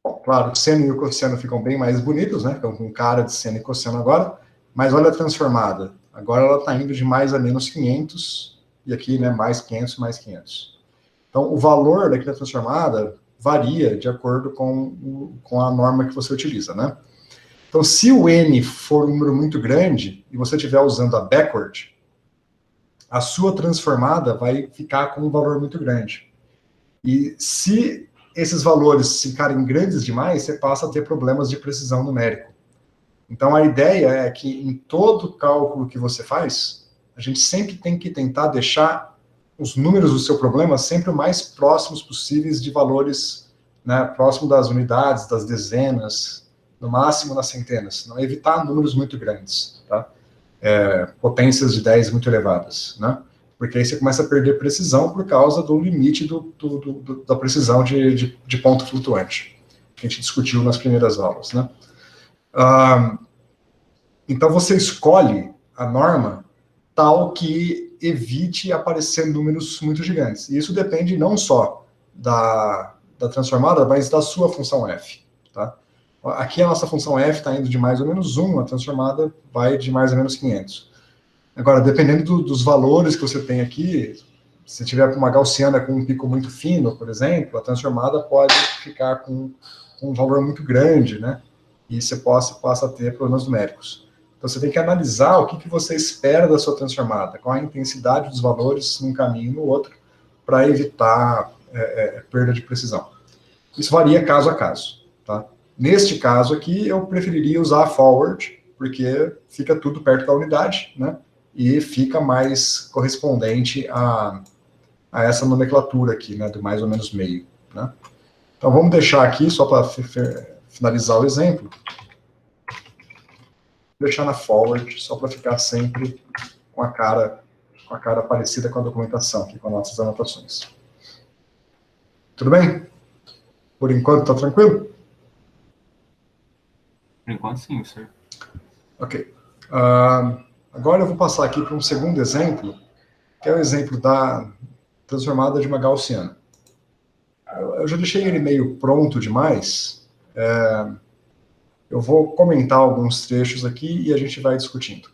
bom, claro, o seno e o cosseno ficam bem mais bonitos, né? Ficam com cara de seno e cosseno agora, mas olha a transformada. Agora ela está indo de mais a menos 500, e aqui, né, mais 500, mais 500. Então, o valor daquela transformada varia de acordo com a norma que você utiliza, né? Então, se o n for um número muito grande, e você estiver usando a backward, a sua transformada vai ficar com um valor muito grande. E se esses valores ficarem grandes demais, você passa a ter problemas de precisão numérico. Então, a ideia é que em todo cálculo que você faz, a gente sempre tem que tentar deixar os números do seu problema sempre o mais próximos possíveis de valores, né, próximo das unidades, das dezenas, no máximo nas centenas. Não evitar números muito grandes, tá? Potências de 10 muito elevadas, né? Porque aí você começa a perder precisão por causa do limite da precisão de ponto flutuante, que a gente discutiu nas primeiras aulas, né? Então, você escolhe a norma tal que evite aparecer números muito gigantes. E isso depende não só da transformada, mas da sua função f, tá? Aqui a nossa função f está indo de mais ou menos 1, a transformada vai de mais ou menos 500. Agora, dependendo dos valores que você tem aqui, se tiver uma gaussiana com um pico muito fino, por exemplo, a transformada pode ficar com um valor muito grande, né? E você passa a ter problemas numéricos. Então, você tem que analisar o que você espera da sua transformada, qual a intensidade dos valores num caminho e no outro, para evitar perda de precisão. Isso varia caso a caso, tá? Neste caso aqui, eu preferiria usar a forward, porque fica tudo perto da unidade, né? E fica mais correspondente a essa nomenclatura aqui, né? Do mais ou menos meio, né? Então, vamos deixar aqui, só para finalizar o exemplo, deixar na forward, só para ficar sempre com a cara parecida com a documentação, aqui com as nossas anotações. Tudo bem? Por enquanto, está tranquilo? Por enquanto, sim, senhor. Ok. Agora eu vou passar aqui para um segundo exemplo, que é o exemplo da transformada de uma gaussiana. Eu já deixei ele meio pronto demais. Eu vou comentar alguns trechos aqui e a gente vai discutindo.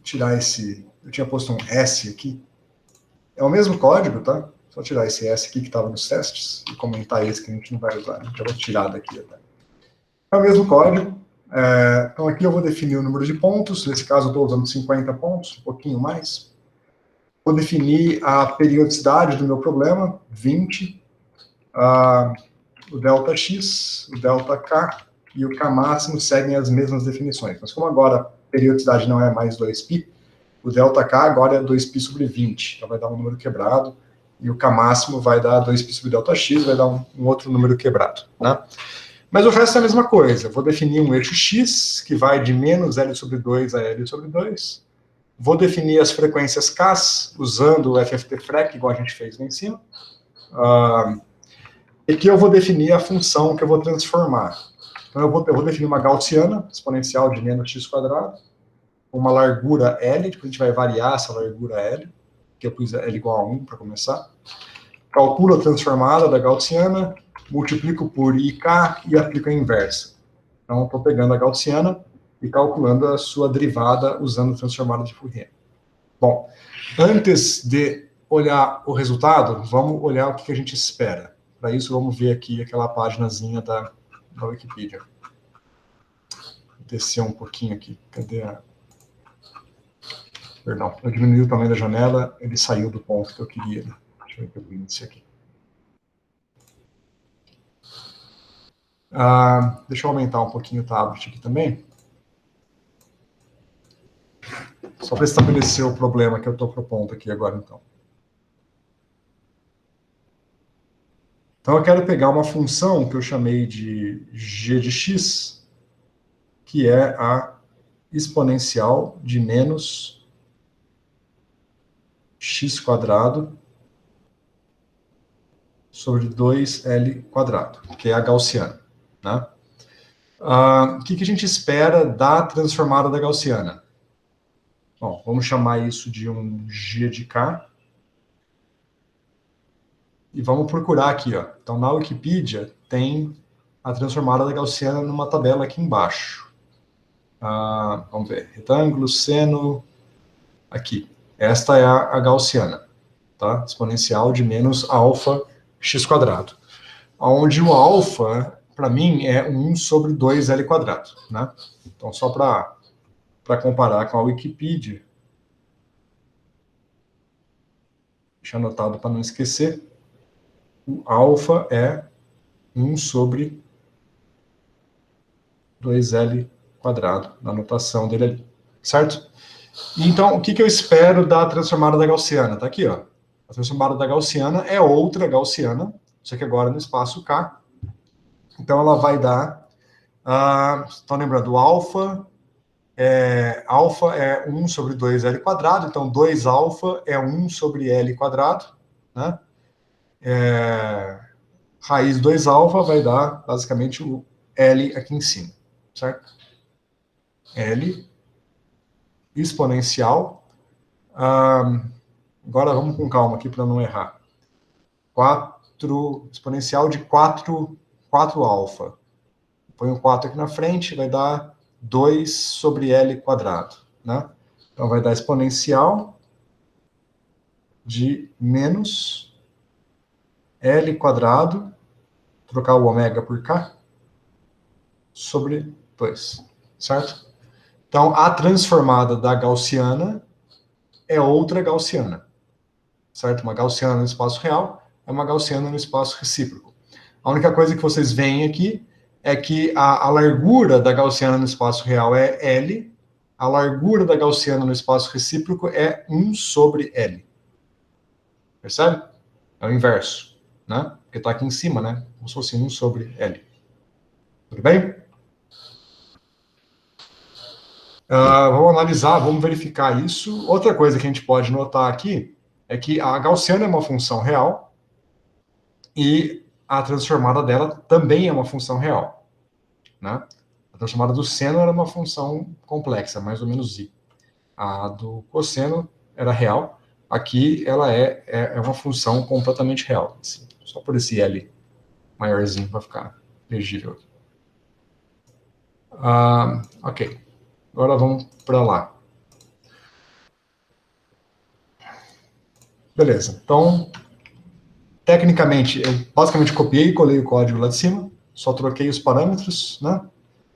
Tirar esse... Eu tinha posto um S aqui. É o mesmo código, tá? Só tirar esse S aqui que estava nos testes e comentar esse que a gente não vai usar. Já vou tirar daqui até. É o mesmo código. Então, aqui eu vou definir o número de pontos. Nesse caso, eu estou usando 50 pontos, um pouquinho mais. Vou definir a periodicidade do meu problema, 20. O delta x, o delta k e o k máximo seguem as mesmas definições. Mas como agora a periodicidade não é mais 2π, O ΔK agora é 2π sobre 20, então vai dar um número quebrado, e o K máximo vai dar 2π sobre ΔX, vai dar um outro número quebrado, né? Mas o resto é a mesma coisa. Eu vou definir um eixo X, que vai de menos L sobre 2 a L sobre 2. Vou definir as frequências K usando o FFT-FREC, igual a gente fez lá em cima. E aqui eu vou definir a função que eu vou transformar. Então eu vou definir uma gaussiana, exponencial de menos x quadrado, uma largura L, depois a gente vai variar essa largura L, que eu pus L igual a 1 para começar. Calculo a transformada da gaussiana, multiplico por IK e aplico a inversa. Então, estou pegando a gaussiana e calculando a sua derivada usando a transformada de Fourier. Bom, antes de olhar o resultado, vamos olhar o que a gente espera. Para isso, vamos ver aqui aquela paginazinha da Wikipedia. Vou descer um pouquinho aqui. Cadê a... Perdão, eu diminui o tamanho da janela, ele saiu do ponto que eu queria. Deixa eu ver o índice aqui. Deixa eu aumentar um pouquinho o tablet aqui também. Só para estabelecer o problema que eu estou propondo aqui agora, então. Então, eu quero pegar uma função que eu chamei de g de x, que é a exponencial de menos x quadrado sobre 2L quadrado, que é a gaussiana, né? O que a gente espera da transformada da gaussiana? Bom, vamos chamar isso de um g de k. E vamos procurar aqui, ó. Então, na Wikipedia, tem a transformada da gaussiana numa tabela aqui embaixo. Vamos ver. Retângulo, seno, aqui. Esta é a gaussiana, tá? Exponencial de menos alfa x quadrado. Onde o alfa, para mim, é 1 sobre 2L quadrado, né? Então, só para comparar com a Wikipedia, deixa anotado para não esquecer, o alfa é 1 sobre 2L quadrado, na notação dele ali, certo? Então, o que eu espero da transformada da gaussiana? Tá aqui, ó. A transformada da gaussiana é outra gaussiana, só que agora no espaço K. Então, ela vai dar... Estão lembrando, o alfa é 1 sobre 2L quadrado, então 2 alfa é 1 sobre L quadrado, né? Raiz 2 alfa vai dar, basicamente, o L aqui em cima, certo? L exponencial. Agora vamos com calma aqui para não errar. Exponencial de 4 alfa. Põe o 4 aqui na frente, vai dar 2 sobre L quadrado, né? Então vai dar exponencial de menos L quadrado, trocar o ômega por K, sobre 2, certo? Então, a transformada da gaussiana é outra gaussiana, certo? Uma gaussiana no espaço real é uma gaussiana no espaço recíproco. A única coisa que vocês veem aqui é que a largura da gaussiana no espaço real é L, a largura da gaussiana no espaço recíproco é 1 sobre L. Percebe? É o inverso, né? Porque está aqui em cima, né? Como se fosse 1 sobre L. Tudo bem? Vamos analisar, vamos verificar isso. Outra coisa que a gente pode notar aqui é que a gaussiana é uma função real e a transformada dela também é uma função real, né? A transformada do seno era uma função complexa, mais ou menos i. A do cosseno era real. Aqui ela é uma função completamente real. Assim, só por esse L maiorzinho para ficar legível. Ok. Agora vamos para lá. Beleza. Então, tecnicamente, eu basicamente copiei e colei o código lá de cima, só troquei os parâmetros, né?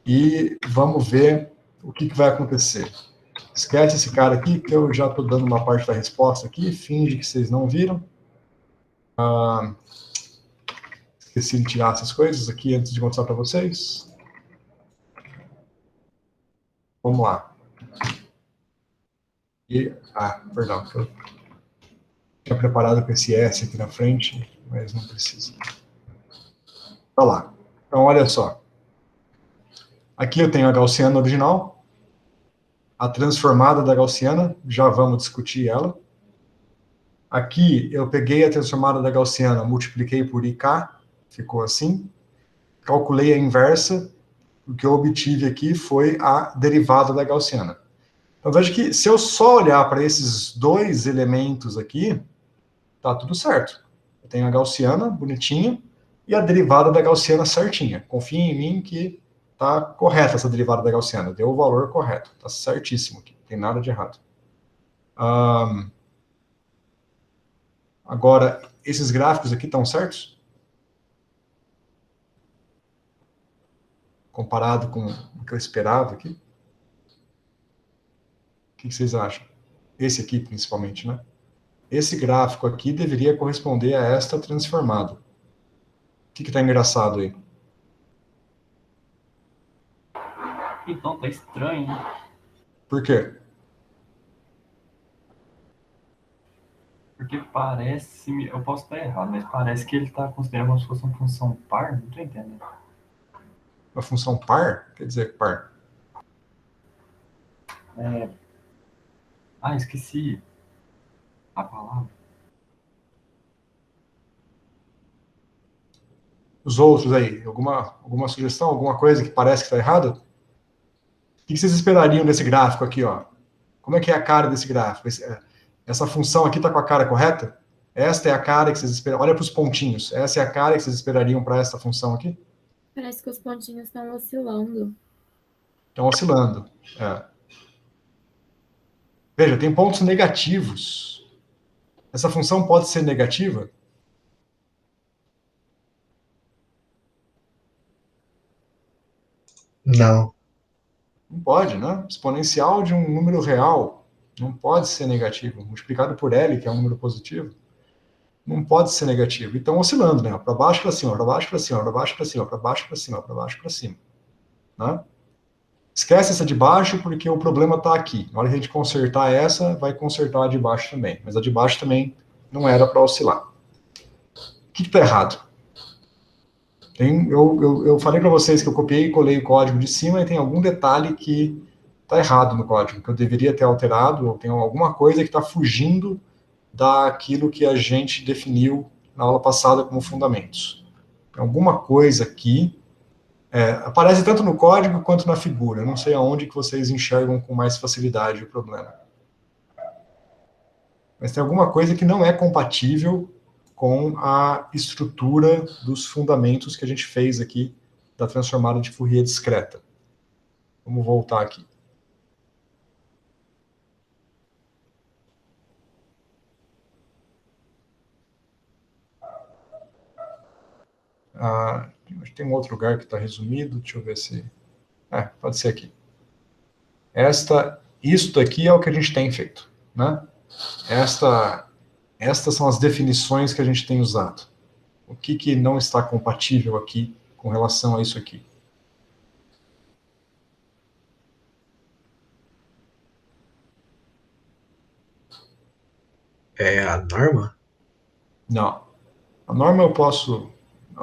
E vamos ver o que vai acontecer. Esquece esse cara aqui, que eu já estou dando uma parte da resposta aqui, finge que vocês não viram. Esqueci de tirar essas coisas aqui antes de mostrar para vocês. Vamos lá. Perdão, eu tinha preparado com esse S aqui na frente, mas não precisa. Tá lá. Então, olha só. Aqui eu tenho a gaussiana original, a transformada da gaussiana, já vamos discutir ela. Aqui eu peguei a transformada da gaussiana, multipliquei por IK, ficou assim. Calculei a inversa, o que eu obtive aqui foi a derivada da gaussiana. Então veja que se eu só olhar para esses dois elementos aqui, tá tudo certo. Eu tenho a gaussiana bonitinha e a derivada da gaussiana certinha. Confie em mim que tá correta essa derivada da gaussiana, deu o valor correto, tá certíssimo aqui, não tem nada de errado. Agora, esses gráficos aqui estão certos? Comparado com o que eu esperava aqui? O que vocês acham? Esse aqui, principalmente, né? Esse gráfico aqui deveria corresponder a esta transformada. O que está engraçado aí? Então, tá estranho, né? Por quê? Porque parece, eu posso estar errado, mas parece que ele está considerando como se fosse uma função par, não estou entendendo. Uma função par? Quer dizer par? Esqueci a palavra. Os outros aí, alguma sugestão, alguma coisa que parece que está errado? O que vocês esperariam desse gráfico aqui, ó? Como é que é a cara desse gráfico? Essa função aqui está com a cara correta? Esta é a cara que vocês esperam. Olha para os pontinhos. Essa é a cara que vocês esperariam para essa função aqui? Parece que os pontinhos estão oscilando. Estão oscilando. É. Veja, tem pontos negativos. Essa função pode ser negativa? Não. Não pode, né? Exponencial de um número real não pode ser negativo. Multiplicado por L, que é um número positivo, não pode ser negativo. Então, oscilando, né? Para baixo, para cima, para baixo, para cima, para baixo, para cima, para baixo, para cima, para baixo, para cima. Né? Esquece essa de baixo, porque o problema está aqui. Na hora que a gente consertar essa, vai consertar a de baixo também. Mas a de baixo também não era para oscilar. O que está errado? Eu falei para vocês que eu copiei e colei o código de cima e tem algum detalhe que está errado no código, que eu deveria ter alterado, ou tem alguma coisa que está fugindo daquilo que a gente definiu na aula passada como fundamentos. Tem alguma coisa aqui, aparece tanto no código quanto na figura, eu não sei aonde que vocês enxergam com mais facilidade o problema. Mas tem alguma coisa que não é compatível com a estrutura dos fundamentos que a gente fez aqui da transformada de Fourier discreta. Vamos voltar aqui. Tem um outro lugar que está resumido, deixa eu ver se... pode ser aqui. Isto aqui é o que a gente tem feito, né? Estas são as definições que a gente tem usado. O que não está compatível aqui com relação a isso aqui? É a norma? Não. A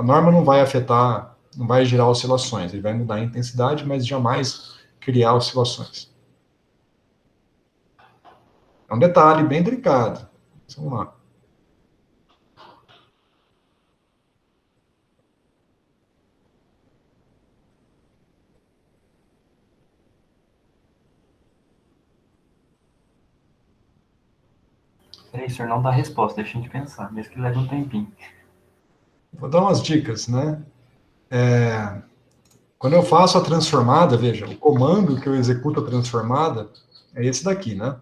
norma não vai afetar, não vai gerar oscilações, ele vai mudar a intensidade, mas jamais criar oscilações. É um detalhe bem delicado. Vamos lá. Peraí, o senhor não dá resposta, deixa a gente pensar, mesmo que leve um tempinho. Vou dar umas dicas, né? Quando eu faço a transformada, veja, o comando que eu executo a transformada é esse daqui, né?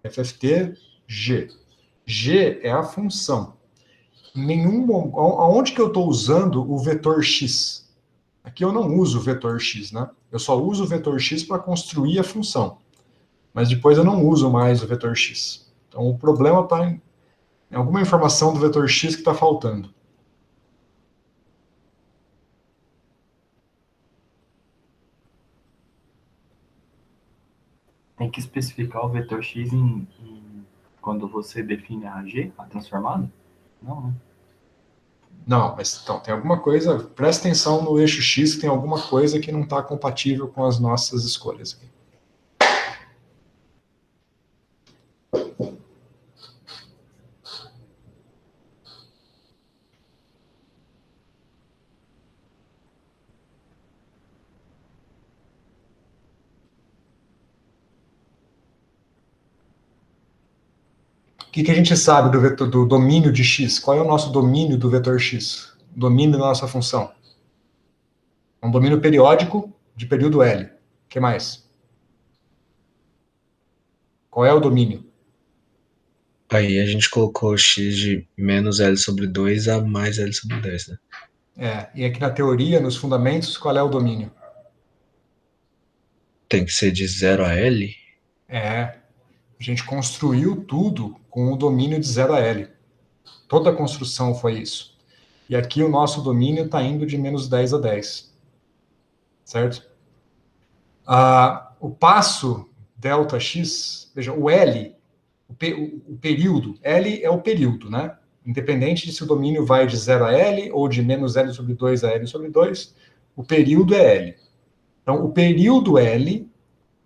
FFT G. G é a função. Aonde que eu estou usando o vetor X? Aqui eu não uso o vetor X, né? Eu só uso o vetor X para construir a função. Mas depois eu não uso mais o vetor X. Então o problema está em alguma informação do vetor X que está faltando. Tem que especificar o vetor x quando você define a G, a transformada? Não, né? Não, mas então, tem alguma coisa, presta atenção no eixo X, que tem alguma coisa que não está compatível com as nossas escolhas aqui. O que a gente sabe do, vetor, do domínio de x? Qual é o nosso domínio do vetor x? O domínio da nossa função. É um domínio periódico de período L. O que mais? Qual é o domínio? Aí a gente colocou x de menos L sobre 2 a mais L sobre 10, né? E aqui na teoria, nos fundamentos, qual é o domínio? Tem que ser de 0 a L? A gente construiu tudo com o domínio de 0 a L. Toda a construção foi isso. E aqui o nosso domínio está indo de menos 10 a 10. Certo? O passo ΔX, veja, o L, o período, L é o período, né? Independente de se o domínio vai de 0 a L ou de menos L sobre 2 a L sobre 2, o período é L. Então, o período L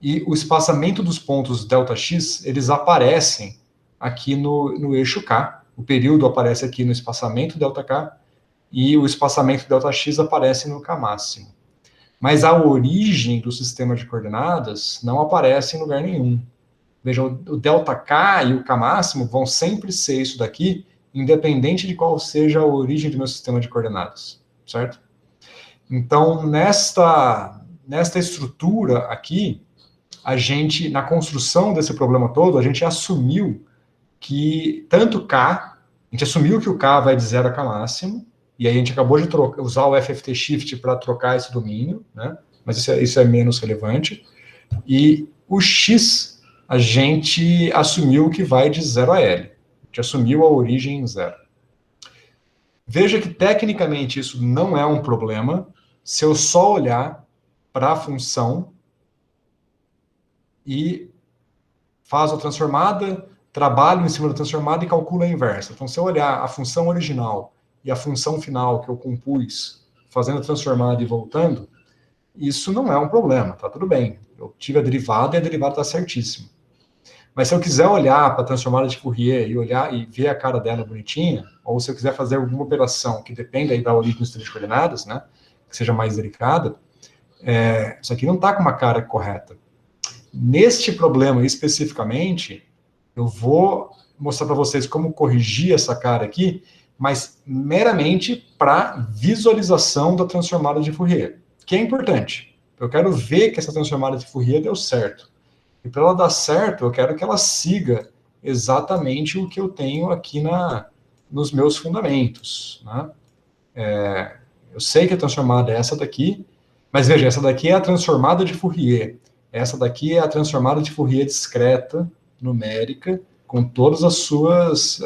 e o espaçamento dos pontos ΔX, eles aparecem aqui no eixo K. O período aparece aqui no espaçamento ΔK e o espaçamento ΔX aparece no K máximo. Mas a origem do sistema de coordenadas não aparece em lugar nenhum. Vejam, o ΔK e o K máximo vão sempre ser isso daqui, independente de qual seja a origem do meu sistema de coordenadas, certo? Então, nesta estrutura aqui, a gente, na construção desse problema todo, a gente assumiu que tanto K, a gente assumiu que o K vai de 0 a K máximo, e aí a gente acabou de usar o FFT Shift para trocar esse domínio, né? Mas isso é menos relevante. E o X, a gente assumiu que vai de 0 a L. A gente assumiu a origem em 0. Veja que, tecnicamente, isso não é um problema se eu só olhar para a função e faço a transformada, trabalho em cima da transformada e calculo a inversa. Então, se eu olhar a função original e a função final que eu compus, fazendo a transformada e voltando, isso não é um problema, tá tudo bem. Eu tive a derivada e a derivada está certíssima. Mas se eu quiser olhar para a transformada de Fourier e olhar e ver a cara dela bonitinha, ou se eu quiser fazer alguma operação que dependa aí da origem dos três coordenadas, né, que seja mais delicada, isso aqui não está com uma cara correta. Neste problema especificamente, eu vou mostrar para vocês como corrigir essa cara aqui, mas meramente para visualização da transformada de Fourier, que é importante. Eu quero ver que essa transformada de Fourier deu certo. E para ela dar certo, eu quero que ela siga exatamente o que eu tenho aqui nos meus fundamentos, né? Eu sei que a transformada é essa daqui, mas veja, essa daqui é a transformada de Fourier. Essa daqui é a transformada de Fourier discreta, numérica, com todas as suas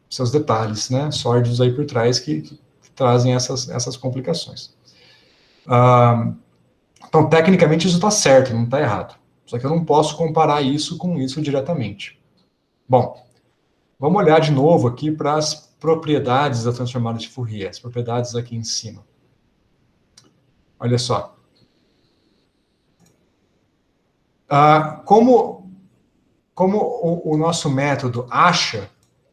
seus detalhes, né, sórdidos aí por trás que trazem essas complicações. Então, tecnicamente, isso está certo, não está errado. Só que eu não posso comparar isso com isso diretamente. Bom, vamos olhar de novo aqui para as propriedades da transformada de Fourier, as propriedades aqui em cima. Olha só. Como o nosso método acha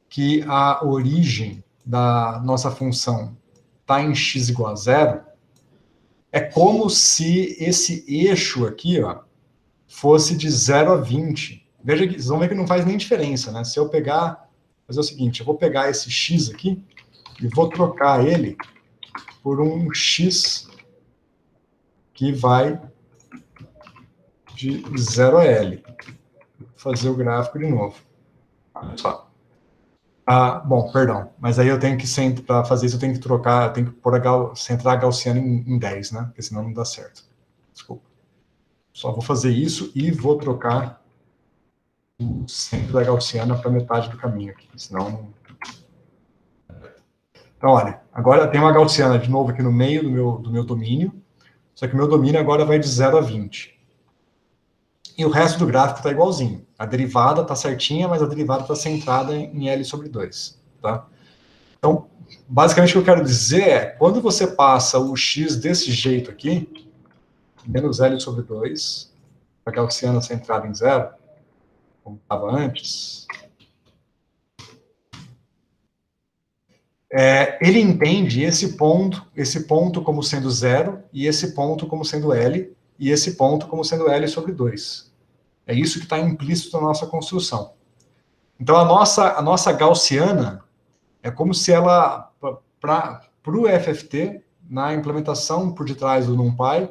que a origem da nossa função está em x igual a 0, é como se esse eixo aqui, ó, fosse de 0 a 20. Veja que vocês vão ver que não faz nem diferença, né? Se eu fazer o seguinte, eu vou pegar esse x aqui e vou trocar ele por um x que vai de 0 a L. Vou fazer o gráfico de novo. Olha só. Bom, perdão, mas aí eu tenho que, para fazer isso, eu tenho que trocar, eu tenho que pôr centrar a gaussiana em 10, né? Porque senão não dá certo. Desculpa. Só vou fazer isso e vou trocar o centro da gaussiana para metade do caminho aqui, senão não... Então, olha, agora tem uma gaussiana de novo aqui no meio do meu domínio, só que o meu domínio agora vai de 0 a 20. E o resto do gráfico está igualzinho. A derivada está certinha, mas a derivada está centrada em L sobre 2. Tá? Então, basicamente o que eu quero dizer é, quando você passa o x desse jeito aqui, menos L sobre 2, a gaussiana centrada em zero, como estava antes, ele entende esse ponto como sendo zero, e esse ponto como sendo L, e esse ponto como sendo L sobre 2. É isso que está implícito na nossa construção. Então, a nossa gaussiana é como se ela, para o FFT, na implementação por detrás do NumPy,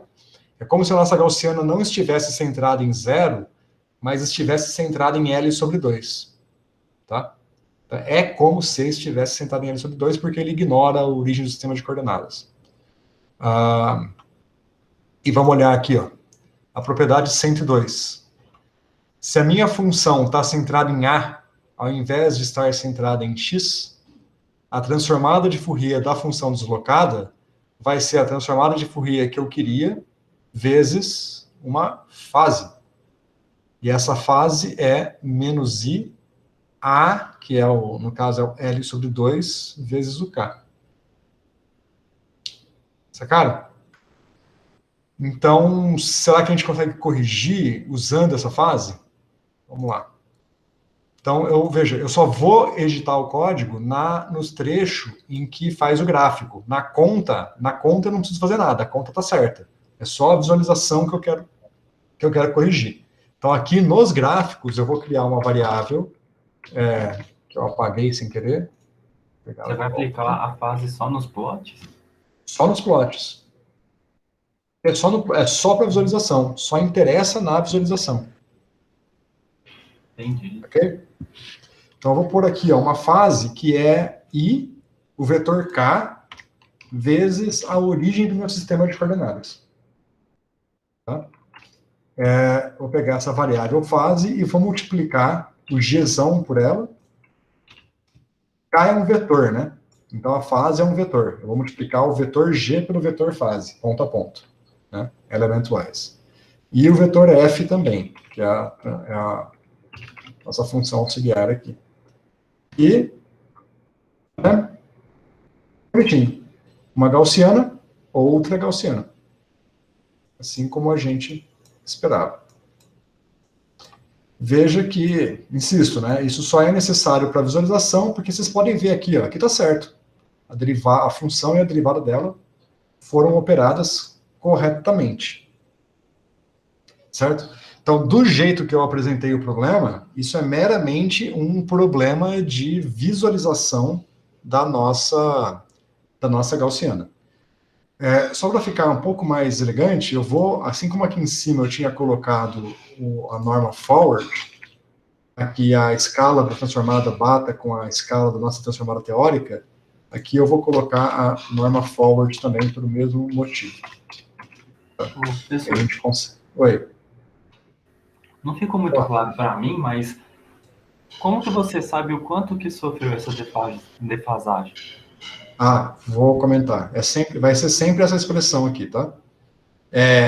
é como se a nossa gaussiana não estivesse centrada em zero, mas estivesse centrada em L sobre 2. Tá? É como se estivesse centrado em L sobre 2, porque ele ignora a origem do sistema de coordenadas. E vamos olhar aqui, ó, a propriedade 102. Se a minha função está centrada em A, ao invés de estar centrada em X, a transformada de Fourier da função deslocada vai ser a transformada de Fourier que eu queria, vezes uma fase. E essa fase é menos I, A, que é no caso é o L sobre 2, vezes o K. Sacaram? Então, será que a gente consegue corrigir usando essa fase? Vamos lá. Então, eu só vou editar o código nos trechos em que faz o gráfico. Na conta eu não preciso fazer nada, a conta está certa. É só a visualização que eu quero corrigir. Então, aqui nos gráficos, eu vou criar uma variável, que eu apaguei sem querer. Você vai aplicar a fase só nos plots? Só nos plots. É só para visualização. Só interessa na visualização. Entendi. Ok? Então, eu vou pôr aqui uma fase que é I, o vetor K, vezes a origem do meu sistema de coordenadas. Tá? Vou pegar essa variável fase e vou multiplicar o Gzão por ela. K é um vetor, né? Então, a fase é um vetor. Eu vou multiplicar o vetor G pelo vetor fase, ponto a ponto, né? Element-wise. E o vetor F também, que é a nossa função auxiliar aqui. E, bonitinho, uma gaussiana, outra gaussiana. Assim como a gente esperava. Veja que, insisto, né, isso só é necessário para visualização, porque vocês podem ver aqui, ó, aqui está certo. A função e a derivada dela foram operadas corretamente. Certo? Então, do jeito que eu apresentei o problema, isso é meramente um problema de visualização da nossa gaussiana. Só para ficar um pouco mais elegante, eu vou, assim como aqui em cima eu tinha colocado a norma forward, aqui a escala da transformada bata com a escala da nossa transformada teórica, aqui eu vou colocar a norma forward também pelo mesmo motivo. Professor, A gente consegue. Oi. não ficou muito claro para mim, mas como que você sabe o quanto que sofreu essa defasagem? Vou comentar. Vai ser sempre essa expressão aqui, tá?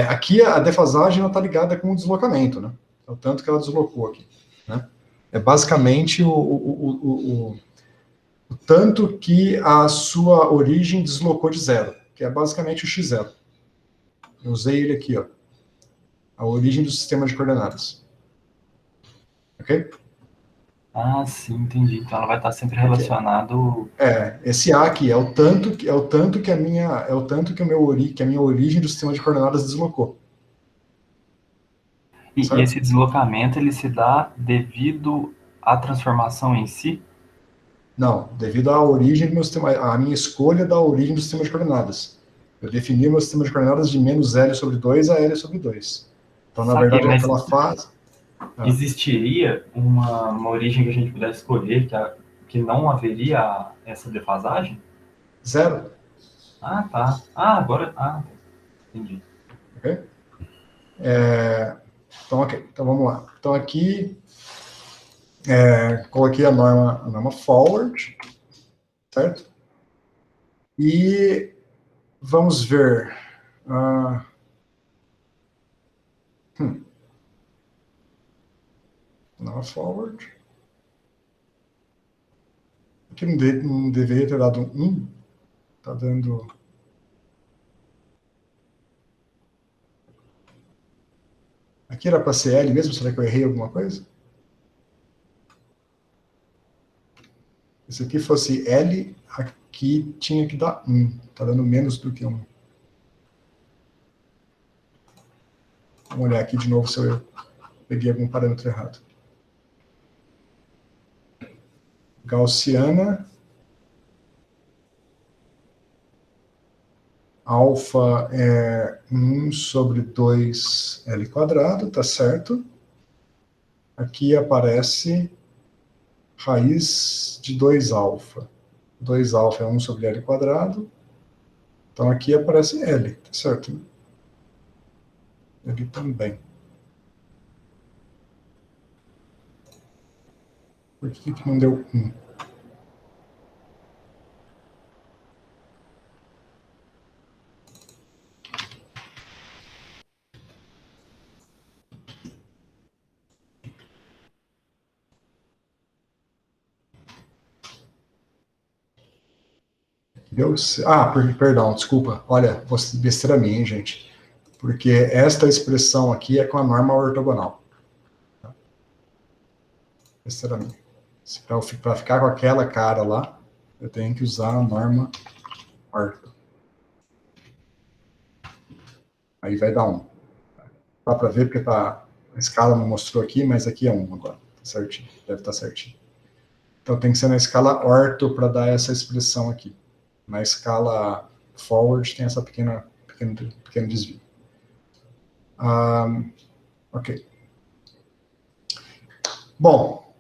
Aqui a defasagem não está ligada com o deslocamento, né? É o tanto que ela deslocou aqui, né? É basicamente o tanto que a sua origem deslocou de zero, que é basicamente o x0. Eu usei ele aqui, ó. A origem do sistema de coordenadas. Ok? Sim, entendi. Então ela vai estar sempre relacionado. Esse A aqui é o tanto que a minha origem do sistema de coordenadas deslocou. E esse deslocamento ele se dá devido à transformação em si? Não, devido à origem do meu sistema, à minha escolha da origem do sistema de coordenadas. Eu defini o meu sistema de coordenadas de menos L sobre 2 a L sobre 2. Então, na verdade, aquela fase... Existiria uma origem que a gente pudesse escolher que não haveria essa defasagem? Zero. Tá. Agora... entendi. Ok? Então, vamos lá. Então, aqui, coloquei a norma forward, certo? E vamos ver... Não forward. Aqui não deveria ter dado 1. Tá dando... Aqui era para ser L mesmo? Será que eu errei alguma coisa? Se aqui fosse L, aqui tinha que dar 1. Tá dando menos do que 1. Vamos olhar aqui de novo se eu peguei algum parâmetro errado. Gaussiana. Alfa é 1 sobre 2L², tá certo? Aqui aparece raiz de 2α. 2α é 1 sobre L². Então aqui aparece L, tá certo? Né? L também. Por que não deu 1? Perdão, desculpa. Olha, besteira minha, hein, gente. Porque esta expressão aqui é com a norma ortogonal. Besteira minha. Para ficar com aquela cara lá, eu tenho que usar a norma orto. Aí vai dar 1. Dá para ver porque a escala não mostrou aqui, mas aqui é 1 agora. Tá certinho. Deve estar certinho. Então tem que ser na escala orto para dar essa expressão aqui. Na escala forward tem essa pequeno desvio. Ok. Bom,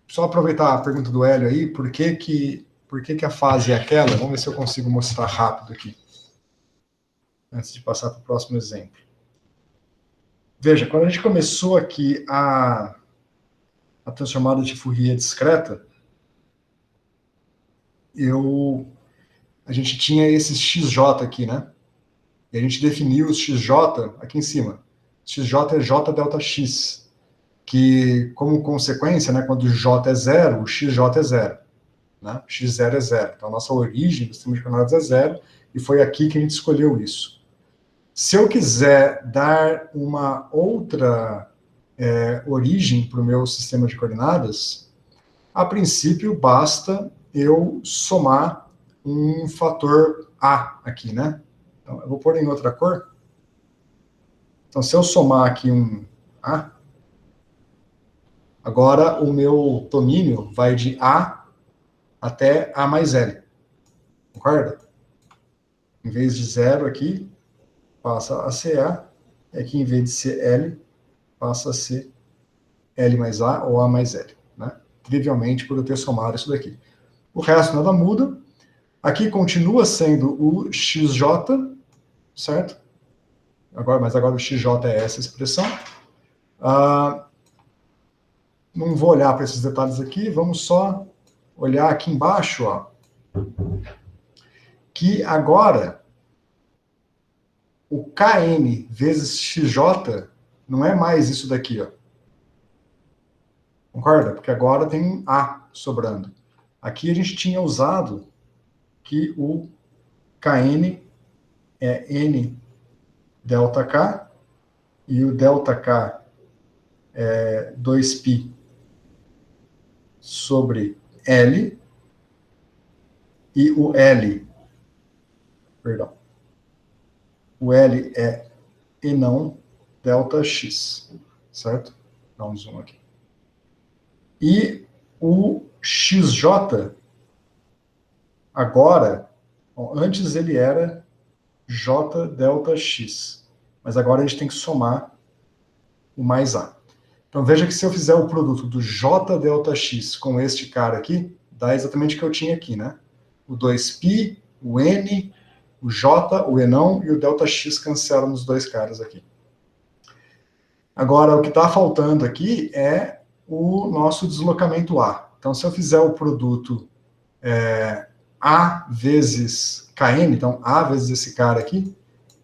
só aproveitar a pergunta do Hélio aí, por que a fase é aquela? Vamos ver se eu consigo mostrar rápido aqui, antes de passar para o próximo exemplo. Veja, quando a gente começou aqui a transformada de Fourier discreta, a gente tinha esse XJ aqui, né? E a gente definiu o XJ aqui em cima. XJ é J delta X, que, como consequência, né, quando o J é 0, o XJ é 0. Né? X0 é 0. Então, a nossa origem do sistema de coordenadas é 0, e foi aqui que a gente escolheu isso. Se eu quiser dar uma outra origem para o meu sistema de coordenadas, a princípio, basta eu somar um fator A aqui, né? Então, eu vou pôr em outra cor. Então, se eu somar aqui um A, agora o meu domínio vai de A até A mais L. Concorda? Em vez de 0 aqui, passa a ser A. E aqui, em vez de ser L, passa a ser L mais A ou A mais L. Né? Trivialmente, por eu ter somado isso daqui. O resto nada muda. Aqui continua sendo o XJ, certo? Mas agora o XJ é essa expressão. Não vou olhar para esses detalhes aqui, vamos só olhar aqui embaixo, ó, que agora o Kn vezes XJ não é mais isso daqui, ó. Concorda? Porque agora tem um A sobrando. Aqui a gente tinha usado que o Kn é N delta K, e o delta K é 2π sobre L, e o L é E não delta X, certo? Dá um zoom aqui. E o XJ, agora, antes ele era J delta X, mas agora a gente tem que somar o mais A. Então veja que se eu fizer o produto do J delta X com este cara aqui, dá exatamente o que eu tinha aqui, né? O 2π, o N, o J, o E não, e o delta X cancelam nos dois caras aqui. Agora, o que está faltando aqui é o nosso deslocamento A. Então, se eu fizer o produto A vezes Kn, então A vezes esse cara aqui,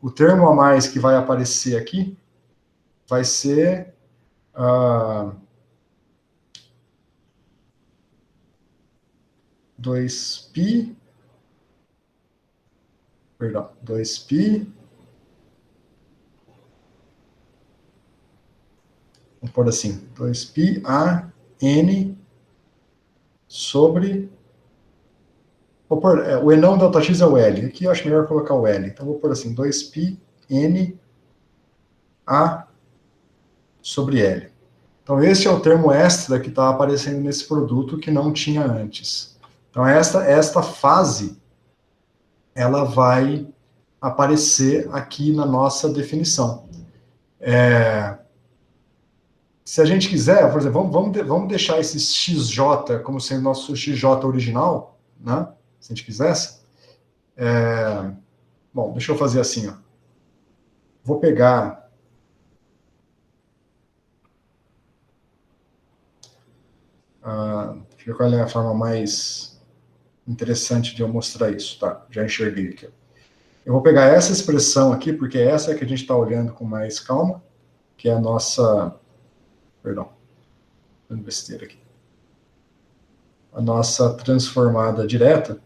o termo a mais que vai aparecer aqui vai ser 2π, perdão, 2π, vamos pôr assim, 2π a n sobre, vou pôr, o enão delta x é o L, aqui eu acho melhor colocar o L, então vou pôr assim, 2π n a sobre L. Então esse é o termo extra que está aparecendo nesse produto que não tinha antes. Então esta fase, ela vai aparecer aqui na nossa definição. Se a gente quiser, por exemplo, vamos deixar esse XJ como sendo nosso XJ original, né? Se a gente quisesse. Bom, deixa eu fazer assim, ó. Vou pegar... deixa eu ver qual é a forma mais interessante de eu mostrar isso. Tá, já enxerguei aqui. Eu vou pegar essa expressão aqui, porque essa é que a gente está olhando com mais calma, que é a nossa... Perdão, dando besteira aqui. A nossa transformada direta.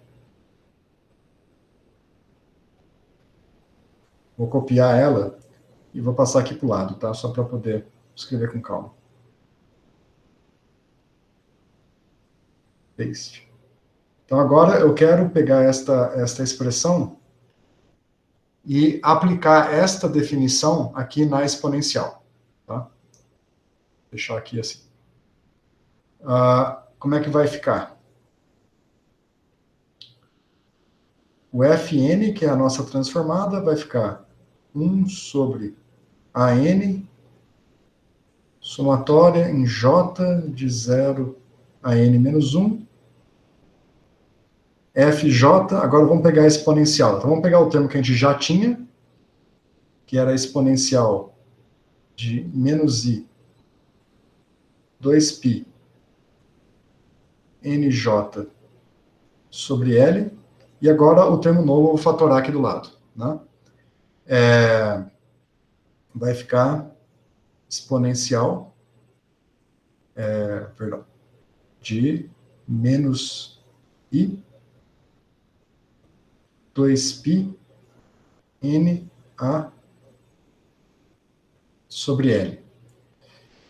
Vou copiar ela e vou passar aqui para o lado, tá? Só para poder escrever com calma. Paste. Então, agora eu quero pegar esta expressão e aplicar esta definição aqui na exponencial. Tá? Vou deixar aqui assim. Como é que vai ficar? O Fn, que é a nossa transformada, vai ficar 1 sobre An somatória em J de 0 a n menos 1. Fj, agora vamos pegar a exponencial. Então vamos pegar o termo que a gente já tinha, que era a exponencial de menos i 2π nj sobre L, e agora o termo novo eu vou fatorar aqui do lado. Né? Vai ficar exponencial, de menos i 2π na sobre L.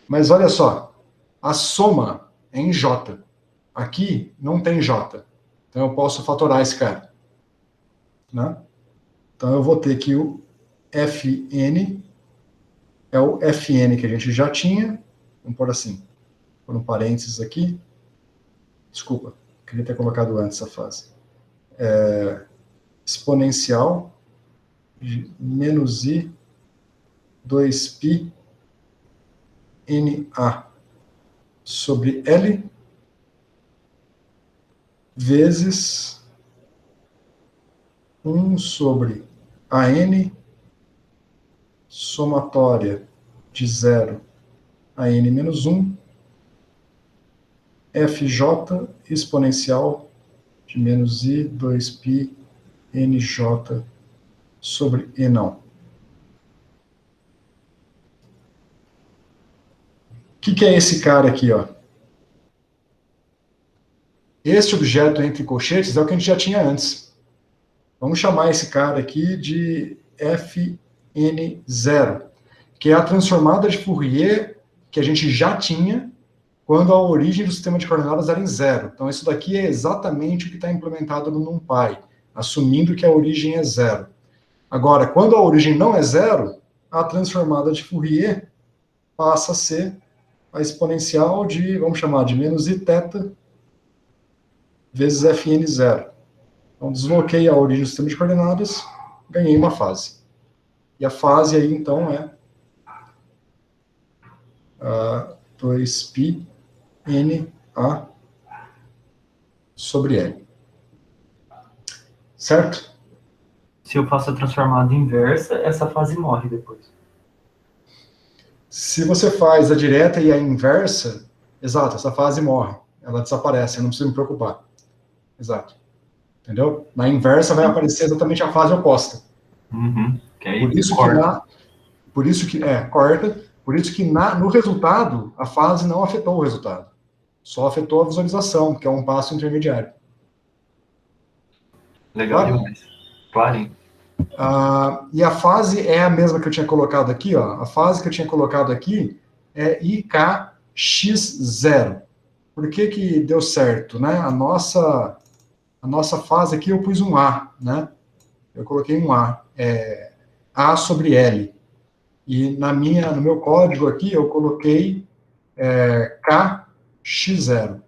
Mas olha só, a soma é em J. Aqui não tem J. Então eu posso fatorar esse cara. Né? Então eu vou ter que o Fn é o Fn que a gente já tinha. Vamos pôr assim, por um parênteses aqui. Desculpa, queria ter colocado antes essa fase. Exponencial de menos i 2π na sobre L vezes 1 sobre An somatória de 0 a n menos 1 Fj exponencial de menos i 2π nj sobre e não. O que é esse cara aqui, ó? Este objeto entre colchetes é o que a gente já tinha antes. Vamos chamar esse cara aqui de Fn0, que é a transformada de Fourier que a gente já tinha quando a origem do sistema de coordenadas era em 0. Então, isso daqui é exatamente o que está implementado no NumPy, assumindo que a origem é 0. Agora, quando a origem não é 0, a transformada de Fourier passa a ser a exponencial de, vamos chamar de menos i θ vezes Fn0. Então, desloquei a origem do sistema de coordenadas, ganhei uma fase. E a fase aí, então, é 2π na sobre L. Certo? Se eu faço a transformada inversa, essa fase morre depois. Se você faz a direta e a inversa, exato, essa fase morre. Ela desaparece, eu não preciso me preocupar. Exato. Entendeu? Na inversa vai aparecer exatamente a fase oposta. Uhum. Por isso que corta. Por isso que no resultado, a fase não afetou o resultado. Só afetou a visualização, que é um passo intermediário. Legal Claro? demais. Clarinho. E a fase é a mesma que eu tinha colocado aqui, ó. A fase que eu tinha colocado aqui é IKX0. Por que deu certo, né? A nossa fase aqui eu pus um A, né? Eu coloquei um A. A sobre L. E no meu código aqui eu coloquei KX0.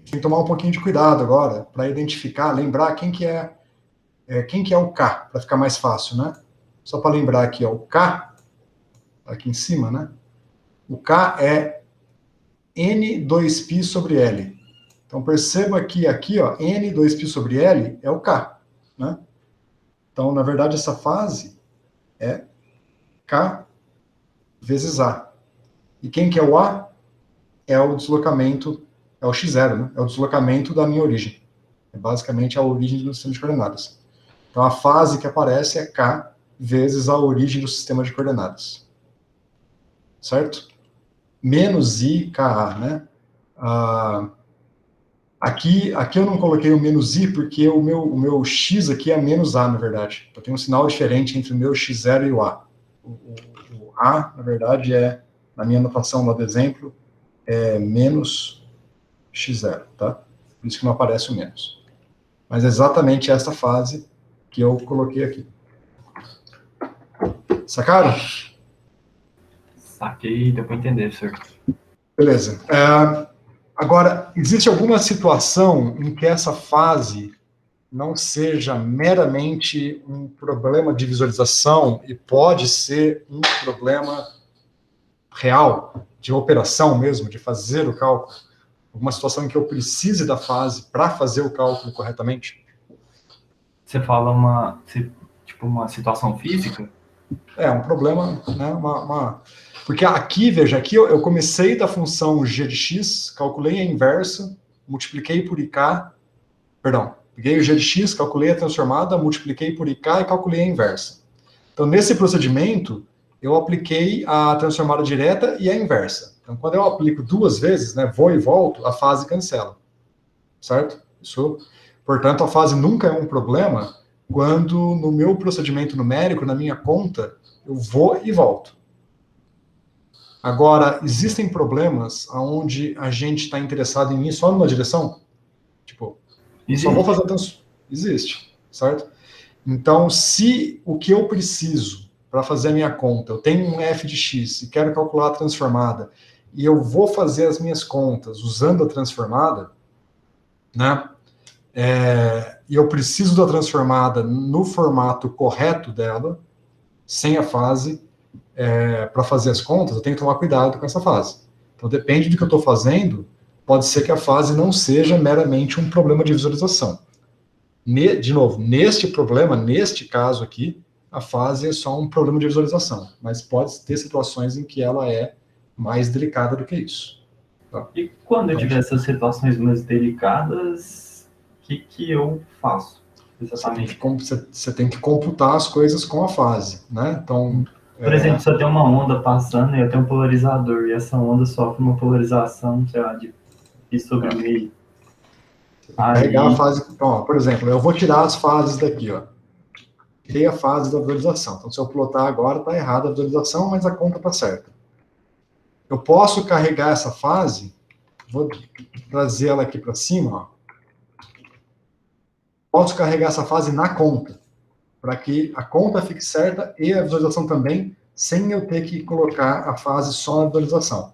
Tem que tomar um pouquinho de cuidado agora para identificar, lembrar quem que é o K, para ficar mais fácil, né? Só para lembrar aqui, ó, o K, aqui em cima, né? O K é N2π sobre L. Então, perceba que aqui, ó, N2π sobre L é o K, né? Então, na verdade, essa fase é K vezes A. E quem que é o A? É o deslocamento, é o x0, né? É o deslocamento da minha origem. É basicamente a origem do sistema de coordenadas. Então, a fase que aparece é K vezes a origem do sistema de coordenadas. Certo? Menos IKA, né? Aqui eu não coloquei o menos I, porque o meu X aqui é menos A, na verdade. Então, tem um sinal diferente entre o meu X0 e o A. O A, na verdade, na minha anotação lá do exemplo, é menos X0, tá? Por isso que não aparece o menos. Mas é exatamente essa fase que eu coloquei aqui. Sacaram? Saquei, deu para entender, senhor. Beleza. Agora, existe alguma situação em que essa fase não seja meramente um problema de visualização e pode ser um problema real, de operação mesmo, de fazer o cálculo? Alguma situação em que eu precise da fase para fazer o cálculo corretamente? Você fala uma situação física? Um problema, né? Porque aqui, veja, aqui eu comecei da função g de x, calculei a inversa, multipliquei por IK, peguei o g de x, calculei a transformada, multipliquei por IK e calculei a inversa. Então, nesse procedimento, eu apliquei a transformada direta e a inversa. Então, quando eu aplico duas vezes, né, vou e volto, a fase cancela. Certo? Portanto, a fase nunca é um problema quando no meu procedimento numérico, na minha conta, eu vou e volto. Agora, existem problemas onde a gente está interessado em ir só numa direção? Tipo, Existe. só vou fazer Existe, certo? Então, se o que eu preciso para fazer a minha conta, eu tenho um f de x e quero calcular a transformada, e eu vou fazer as minhas contas usando a transformada, né? E eu preciso da transformada no formato correto dela, sem a fase, para fazer as contas, eu tenho que tomar cuidado com essa fase. Então, depende do que eu estou fazendo, pode ser que a fase não seja meramente um problema de visualização. De novo, neste caso aqui, a fase é só um problema de visualização, mas pode ter situações em que ela é mais delicada do que isso. Tá? E quando eu tiver essas situações mais delicadas, o que eu faço? Exatamente. Você tem que computar as coisas com a fase, né? Então, por exemplo, se eu tenho uma onda passando e eu tenho um polarizador, e essa onda sofre uma polarização, sei lá, de π sobre meio. Carregar a fase. Então, ó, por exemplo, eu vou tirar as fases daqui, ó. Tirei a fase da visualização. Então, se eu plotar agora, está errada a visualização, mas a conta está certa. Eu posso carregar essa fase, vou trazer ela aqui para cima, ó. Posso carregar essa fase na conta, para que a conta fique certa e a visualização também, sem eu ter que colocar a fase só na visualização.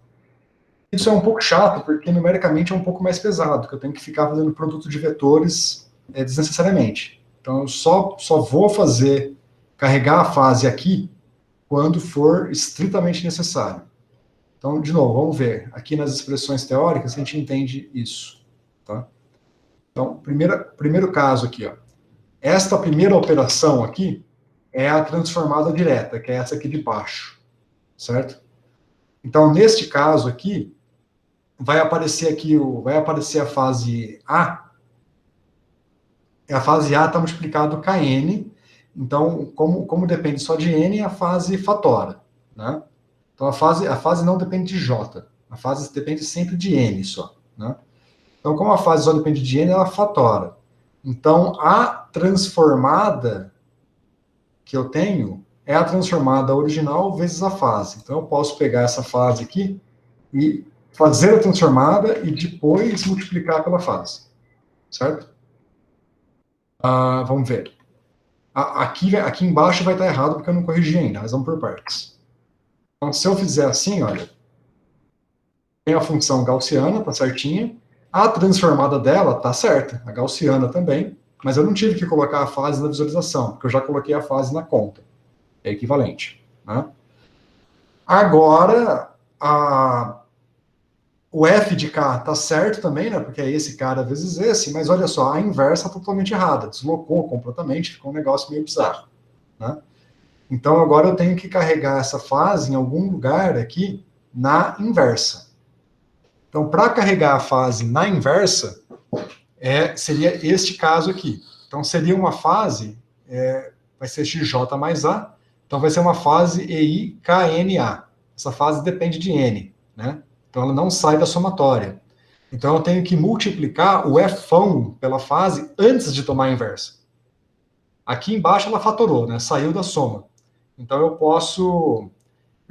Isso é um pouco chato, porque numericamente é um pouco mais pesado, que eu tenho que ficar fazendo produto de vetores desnecessariamente. Então, eu só vou carregar a fase aqui quando for estritamente necessário. Então, de novo, vamos ver. Aqui nas expressões teóricas, a gente entende isso. Tá? Então, primeiro caso aqui, ó. Esta primeira operação aqui é a transformada direta, que é essa aqui de baixo. Certo? Então, neste caso aqui, vai aparecer a fase A. A fase A está multiplicado kn, Então, como depende só de n, a fase fatora, né? Então, a fase não depende de j. A fase depende sempre de n só, né? Então, como a fase só depende de n, ela fatora. Então, a transformada que eu tenho é a transformada original vezes a fase. Então, eu posso pegar essa fase aqui e fazer a transformada e depois multiplicar pela fase. Certo? Vamos ver. Aqui embaixo vai estar errado porque eu não corrigi ainda, mas vamos por partes. Então, se eu fizer assim, olha, tem a função gaussiana, tá certinha. A transformada dela tá certa, a gaussiana também, mas eu não tive que colocar a fase na visualização, porque eu já coloquei a fase na conta. É equivalente. Né? Agora, o f de k tá certo também, né? Porque é esse cara vezes esse, mas olha só, a inversa tá totalmente errada, deslocou completamente, ficou um negócio meio bizarro. Né? Então, agora eu tenho que carregar essa fase em algum lugar aqui na inversa. Então, para carregar a fase na inversa, seria este caso aqui. Então, seria uma fase, vai ser xj mais a, então vai ser uma fase EIKNA. Essa fase depende de n, né? Então, ela não sai da somatória. Então, eu tenho que multiplicar o fão pela fase antes de tomar a inversa. Aqui embaixo ela fatorou, né? Saiu da soma. Então, eu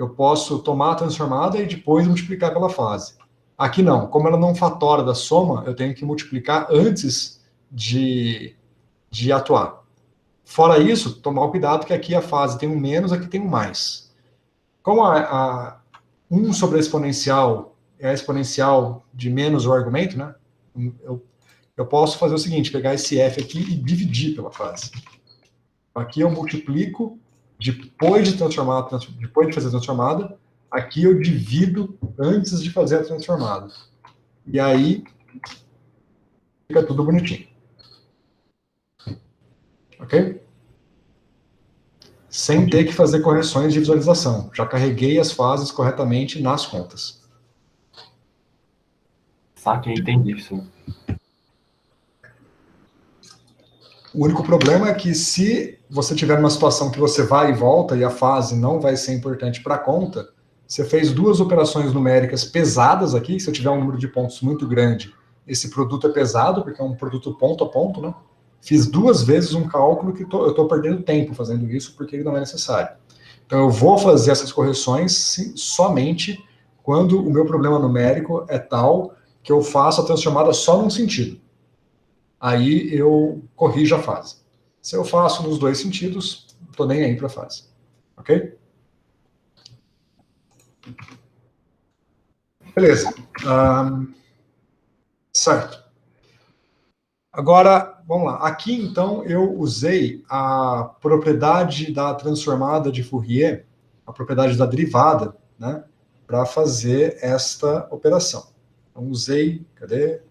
posso tomar a transformada e depois multiplicar pela fase. Aqui não. Como ela não fatora da soma, eu tenho que multiplicar antes de atuar. Fora isso, tomar cuidado que aqui a fase tem um menos, aqui tem um mais. Como 1 sobre a exponencial é a exponencial de menos o argumento, né? Eu posso fazer o seguinte, pegar esse f aqui e dividir pela fase. Aqui eu multiplico, depois de fazer a transformada, aqui eu divido antes de fazer a transformada. E aí, fica tudo bonitinho. Ok? Sem ter que fazer correções de visualização. Já carreguei as fases corretamente nas contas. Saquei, entendi, professor. O único problema é que se você tiver numa situação que você vai e volta e a fase não vai ser importante para a conta, você fez 2 operações numéricas pesadas aqui, se eu tiver um número de pontos muito grande, esse produto é pesado, porque é um produto ponto a ponto, né? Fiz 2 vezes um cálculo que eu estou perdendo tempo fazendo isso, porque ele não é necessário. Então, eu vou fazer essas correções somente quando o meu problema numérico é tal que eu faço a transformada só num sentido. Aí eu corrijo a fase. Se eu faço nos 2 sentidos, não estou nem aí para a fase. Ok? Beleza. Certo. Agora, vamos lá. Aqui, então, eu usei a propriedade da transformada de Fourier, a propriedade da derivada, né, para fazer esta operação. Então, usei... Cadê?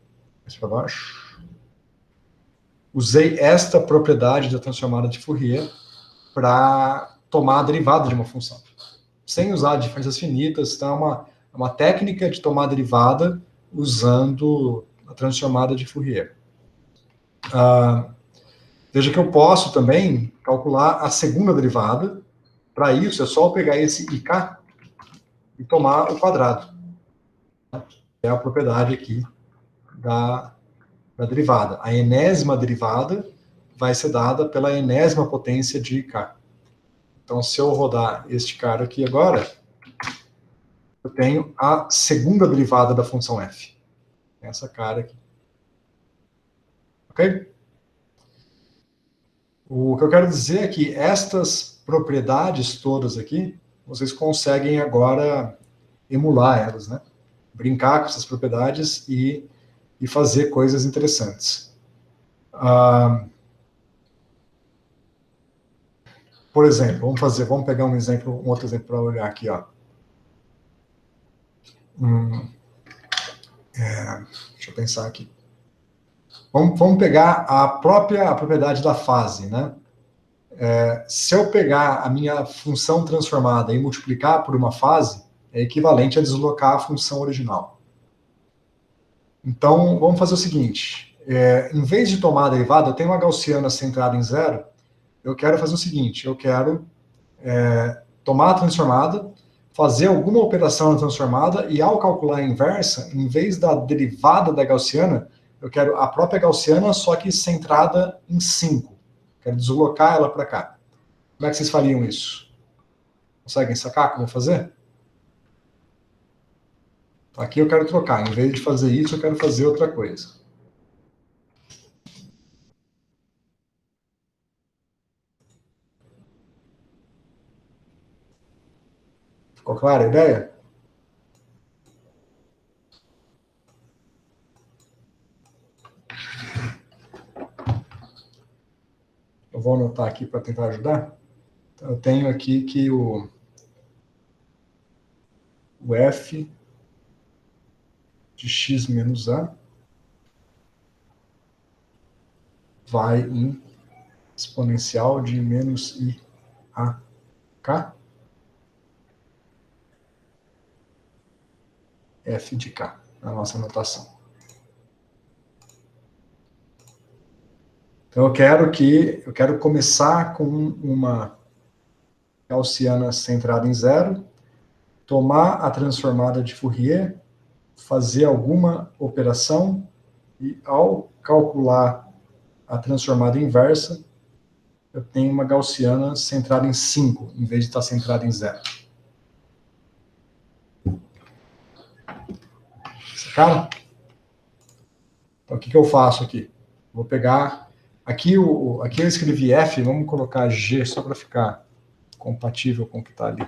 Mais para baixo. Usei esta propriedade da transformada de Fourier para tomar a derivada de uma função. Sem usar diferenças finitas, então é uma técnica de tomar a derivada usando a transformada de Fourier. Veja que eu posso também calcular a segunda derivada. Para isso, é só eu pegar esse IK e tomar o quadrado. É a propriedade aqui da derivada. A enésima derivada vai ser dada pela enésima potência de IK. Então, se eu rodar este cara aqui agora, eu tenho a segunda derivada da função f. Essa cara aqui. Ok? O que eu quero dizer é que estas propriedades todas aqui, vocês conseguem agora emular elas, né? Brincar com essas propriedades e fazer coisas interessantes. Por exemplo, vamos pegar um outro exemplo para olhar aqui, ó. Deixa eu pensar aqui. Vamos pegar a propriedade da fase, né? Se eu pegar a minha função transformada e multiplicar por uma fase, é equivalente a deslocar a função original. Então, vamos fazer o seguinte. Em vez de tomar a derivada, eu tenho uma gaussiana centrada em 0, eu quero fazer o seguinte, eu quero tomar a transformada, fazer alguma operação na transformada, e ao calcular a inversa, em vez da derivada da gaussiana, eu quero a própria gaussiana, só que centrada em 5. Quero deslocar ela para cá. Como é que vocês fariam isso? Conseguem sacar como fazer? Aqui eu quero trocar. Em vez de fazer isso, eu quero fazer outra coisa. Ficou clara a ideia? Eu vou anotar aqui para tentar ajudar. Então, eu tenho aqui que o f de x menos a vai em exponencial de menos i a k f de k, na nossa anotação. Então, eu quero começar com uma gaussiana centrada em 0, tomar a transformada de Fourier, fazer alguma operação, e ao calcular a transformada inversa, eu tenho uma gaussiana centrada em 5, em vez de estar centrada em 0. Sacaram? Então, o que eu faço aqui? Vou pegar... Aqui eu escrevi F, vamos colocar G, só para ficar compatível com o que está ali.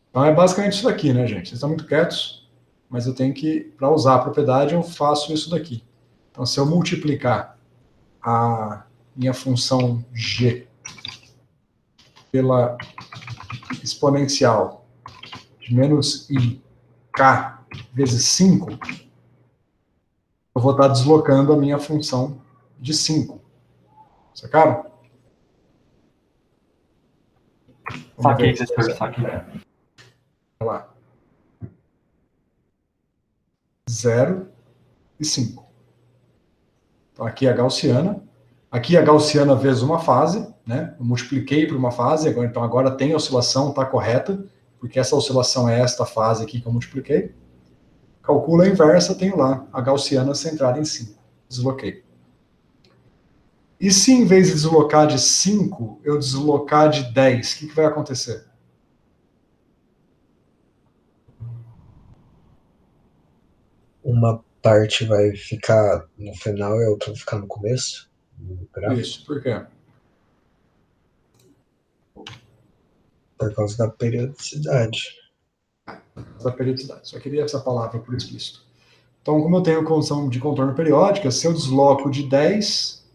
Então, é basicamente isso daqui, né, gente? Vocês estão muito quietos, mas eu tenho que, para usar a propriedade, eu faço isso daqui. Então, se eu multiplicar a minha função G pela exponencial de menos i k vezes 5, eu vou estar deslocando a minha função de 5. Sacaram? Saquei, professor, saquei. Olha lá. 0 e 5. Então, aqui é a gaussiana. Aqui a gaussiana vezes uma fase, né? Eu multipliquei por uma fase, então agora tem oscilação, está correta, porque essa oscilação é esta fase aqui que eu multipliquei. Calculo a inversa, tenho lá a gaussiana centrada em 5. Desloquei. E se em vez de deslocar de 5, eu deslocar de 10, o que vai acontecer? Uma parte vai ficar no final e a outra vai ficar no começo? Isso, por quê? Por causa da periodicidade. Da periodicidade. Só queria essa palavra por explícito. Então, como eu tenho condição de contorno periódica, se eu desloco de 10,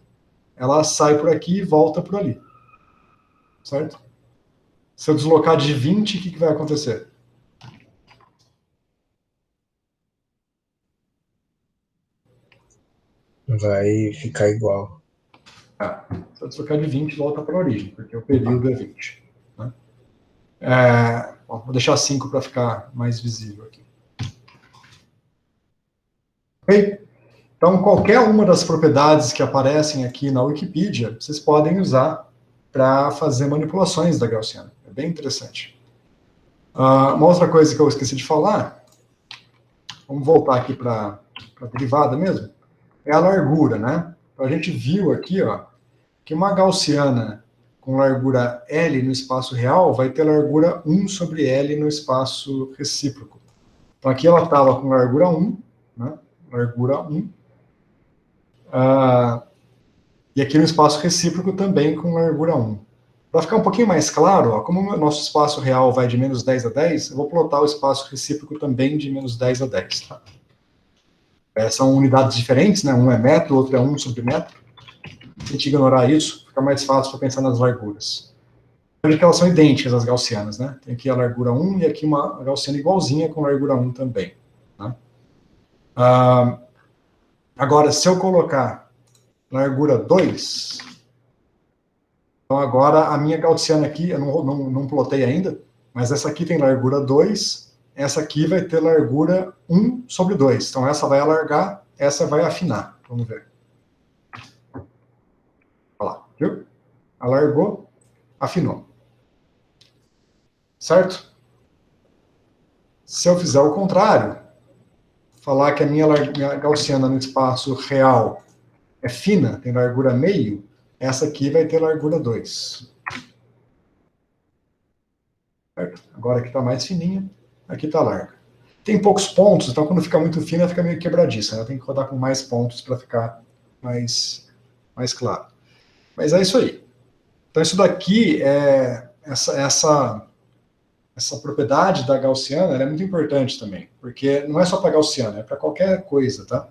ela sai por aqui e volta por ali. Certo? Se eu deslocar de 20, o que vai acontecer? Vai ficar igual. Se eu deslocar de 20, volta para a origem, porque o período é 20. Né? Bom, vou deixar 5 para ficar mais visível aqui. Ok? Então, qualquer uma das propriedades que aparecem aqui na Wikipedia, vocês podem usar para fazer manipulações da gaussiana. É bem interessante. Uma outra coisa que eu esqueci de falar, vamos voltar aqui para a derivada mesmo, é a largura, né? Então, a gente viu aqui, ó, que uma gaussiana com largura L no espaço real vai ter largura 1 sobre L no espaço recíproco. Então, aqui ela estava com largura 1, né? Largura 1. E aqui no espaço recíproco também com largura 1. Para ficar um pouquinho mais claro, ó, como o nosso espaço real vai de menos 10 a 10, eu vou plotar o espaço recíproco também de menos 10 a 10. Tá? São unidades diferentes, né? Um é metro, o outro é 1 sobre metro. Tente ignorar isso, fica mais fácil para pensar nas larguras. Olha que elas são idênticas às gaussianas, né? Tem aqui a largura 1 e aqui uma gaussiana igualzinha com largura 1 também. Né? Agora, se eu colocar largura 2, então agora a minha gaussiana aqui, eu não plotei ainda, mas essa aqui tem largura 2, essa aqui vai ter largura 1 sobre 2. Então essa vai alargar, essa vai afinar. Vamos ver. Viu? Alargou, afinou. Certo? Se eu fizer o contrário, falar que a minha gaussiana no espaço real é fina, tem largura meio, essa aqui vai ter largura 2. Certo? Agora aqui está mais fininha, aqui está larga. Tem poucos pontos, então quando fica muito fina, fica meio quebradiça. Né? Tem que rodar com mais pontos para ficar mais claro. Mas é isso aí. Então isso daqui, essa propriedade da gaussiana é muito importante também, porque não é só para gaussiana, é para qualquer coisa, tá?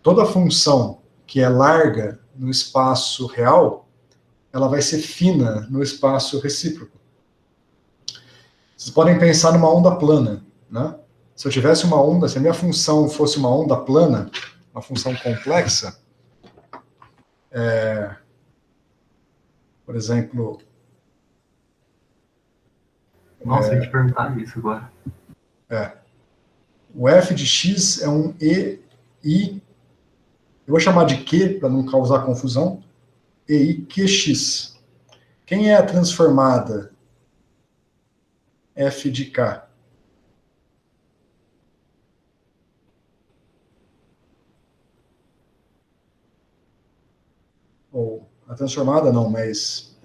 Toda função que é larga no espaço real, ela vai ser fina no espaço recíproco. Vocês podem pensar numa onda plana, né? Se eu tivesse uma onda, se a minha função fosse uma onda plana, uma função complexa, por exemplo... Nossa, eu ia te perguntar isso agora. O f de x é um EI, eu vou chamar de Q, para não causar confusão, EI QX. Quem é a transformada f de k? Ou a transformada não, mas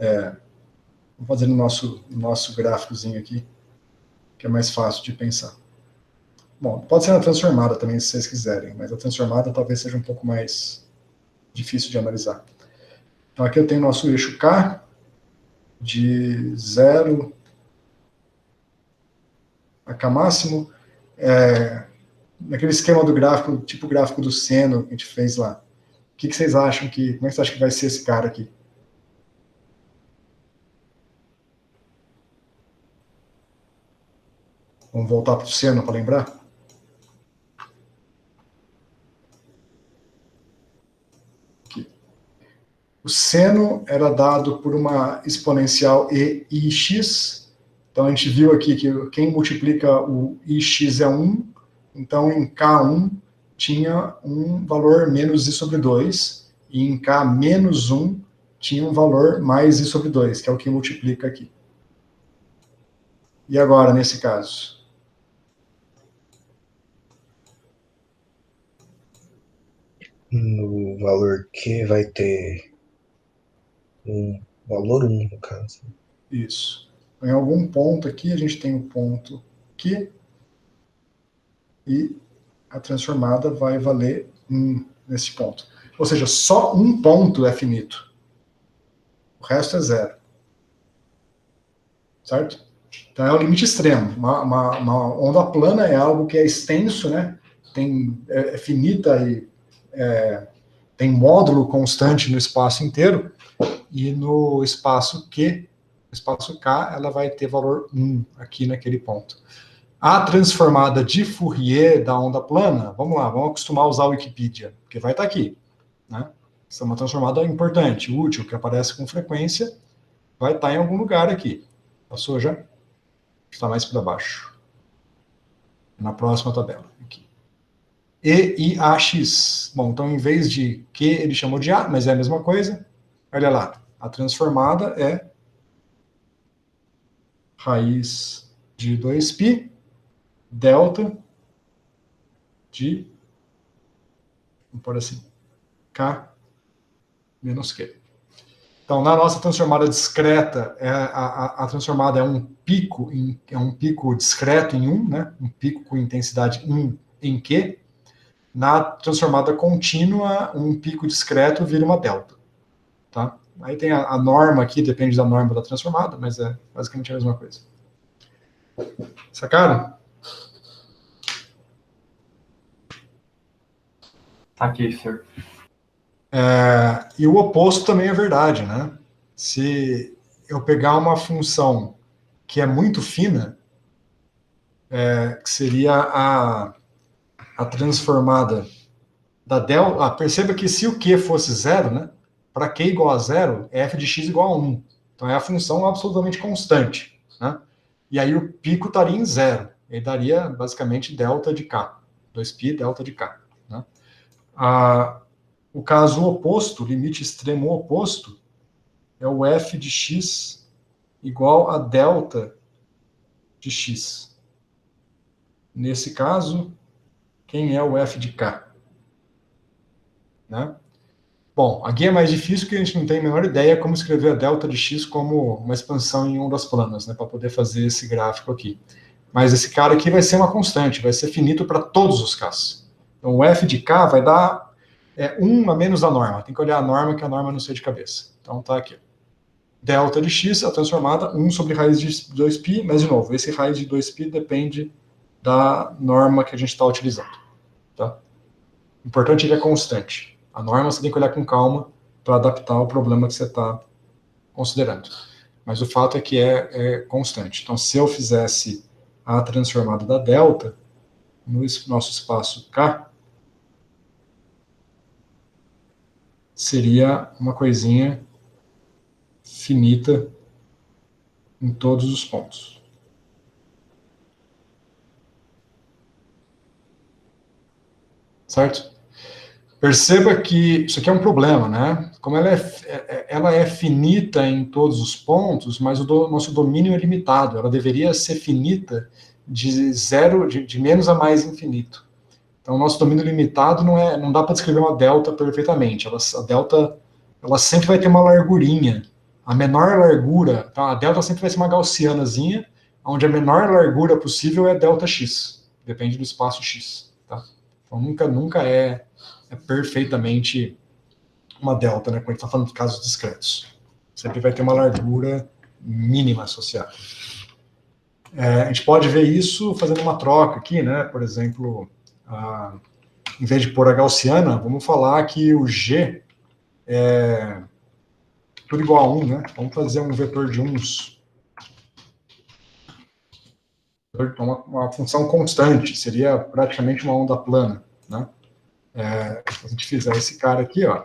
vou fazer no nosso gráficozinho aqui, que é mais fácil de pensar. Bom, pode ser na transformada também, se vocês quiserem, mas a transformada talvez seja um pouco mais difícil de analisar. Então aqui eu tenho nosso eixo K, de 0 a K máximo, naquele esquema do gráfico, tipo o gráfico do seno que a gente fez lá. O que vocês acham como é que você acha que vai ser esse cara aqui? Vamos voltar para o seno para lembrar? Aqui. O seno era dado por uma exponencial EIX. Então a gente viu aqui que quem multiplica o IX é 1, então em K1 tinha um valor menos I sobre 2, e em K menos 1 tinha um valor mais I sobre 2, que é o que multiplica aqui. E agora, nesse caso? No valor Q vai ter um valor 1, no caso. Isso. Em algum ponto aqui, a gente tem um ponto Q, e a transformada vai valer 1 nesse ponto. Ou seja, só um ponto é finito. O resto é 0. Certo? Então é o limite extremo. Uma onda plana é algo que é extenso, né? É finita e tem módulo constante no espaço inteiro, e no espaço Q, no espaço K, ela vai ter valor 1 aqui naquele ponto. A transformada de Fourier da onda plana, vamos lá, vamos acostumar a usar a Wikipedia, porque vai estar aqui. Né? Essa é uma transformada importante, útil, que aparece com frequência, vai estar em algum lugar aqui. Passou já? Está mais para baixo. Na próxima tabela. Aqui. EIAX. Bom, então em vez de Q, ele chamou de A, mas é a mesma coisa. Olha lá, a transformada é raiz de 2π, delta de, vamos pôr assim, K menos Q. Então, na nossa transformada discreta, a transformada é um pico discreto em 1, né? Um pico com intensidade 1 em Q. Na transformada contínua, um pico discreto vira uma delta. Tá? Aí tem a norma aqui, depende da norma da transformada, mas é basicamente a mesma coisa. Sacaram? Tá aqui, senhor. E o oposto também é verdade, né? Se eu pegar uma função que é muito fina, que seria a transformada da delta. Perceba que se o Q fosse 0, né? Para Q igual a 0, f de x igual a 1. Então é a função absolutamente constante. Né? E aí o pico estaria em 0. Ele daria basicamente delta de k. 2π delta de k. Né? O caso oposto, o limite extremo oposto, é o f de x igual a delta de x. Nesse caso, quem é o f de k? Né? Bom, aqui é mais difícil porque a gente não tem a menor ideia como escrever a delta de x como uma expansão em ondas planas, né, para poder fazer esse gráfico aqui. Mas esse cara aqui vai ser uma constante, vai ser finito para todos os k's. Então o f de k vai dar 1 a menos a norma. Tem que olhar a norma, que a norma não sei de cabeça. Então tá aqui. Delta de x é transformada 1 sobre raiz de 2π, mas de novo, esse raiz de 2π depende da norma que a gente está utilizando. Tá? O importante é que é constante. A norma você tem que olhar com calma para adaptar ao problema que você está considerando. Mas o fato é que é constante. Então, se eu fizesse a transformada da delta no nosso espaço K, seria uma coisinha finita em todos os pontos. Certo? Perceba que isso aqui é um problema, né? Como ela é finita em todos os pontos, mas o nosso domínio é limitado. Ela deveria ser finita de zero, de menos a mais infinito. Então, o nosso domínio limitado não dá para descrever uma delta perfeitamente. A delta, ela sempre vai ter uma largurinha. A menor largura, então a delta sempre vai ser uma gaussianazinha, onde a menor largura possível é delta x. Depende do espaço x. Tá? Então, nunca é perfeitamente uma delta, né, quando a gente está falando de casos discretos. Sempre vai ter uma largura mínima associada. A gente pode ver isso fazendo uma troca aqui, né? Por exemplo, em vez de pôr a gaussiana, vamos falar que o G é tudo igual a 1, né? Vamos fazer um vetor de uns. Uma função constante, seria praticamente uma onda plana, né? Se a gente fizer esse cara aqui, ó,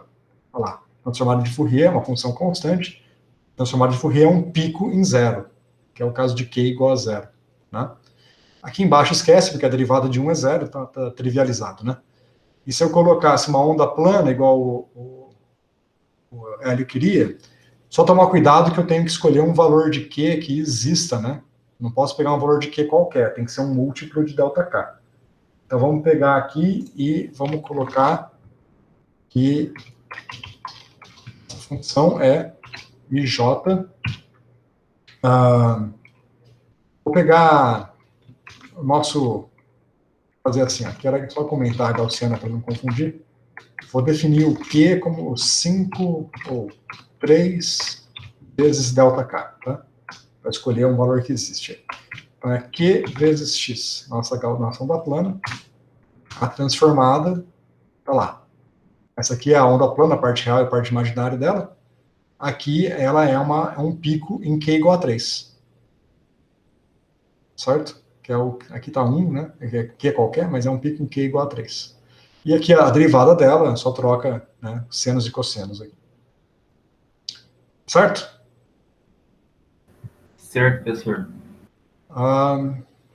olha lá, transformada de Fourier é uma função constante, transformada de Fourier é um pico em zero, que é o caso de Q igual a zero, né? Aqui embaixo esquece, porque a derivada de 1 é zero, tá trivializado, né? E se eu colocasse uma onda plana, igual o Hélio queria, só tomar cuidado que eu tenho que escolher um valor de Q que exista, né? Não posso pegar um valor de Q qualquer, tem que ser um múltiplo de ΔK. Então, vamos pegar aqui e vamos colocar que a função é IJ. Vou pegar o nosso... fazer assim, aqui era só comentar a gaussiana para não confundir. Vou definir o Q como 5 ou 3 vezes ΔK, tá? Para escolher um valor que existe. Então, é Q vezes X, nossa onda plana. A transformada, tá lá. Essa aqui é a onda plana, a parte real e a parte imaginária dela. Aqui ela é um pico em Q igual a 3. Certo? Aqui está 1, né? Q é qualquer, mas é um pico em Q igual a 3. E aqui a derivada dela, só troca, né, senos e cossenos aqui. Certo? Certo, professor.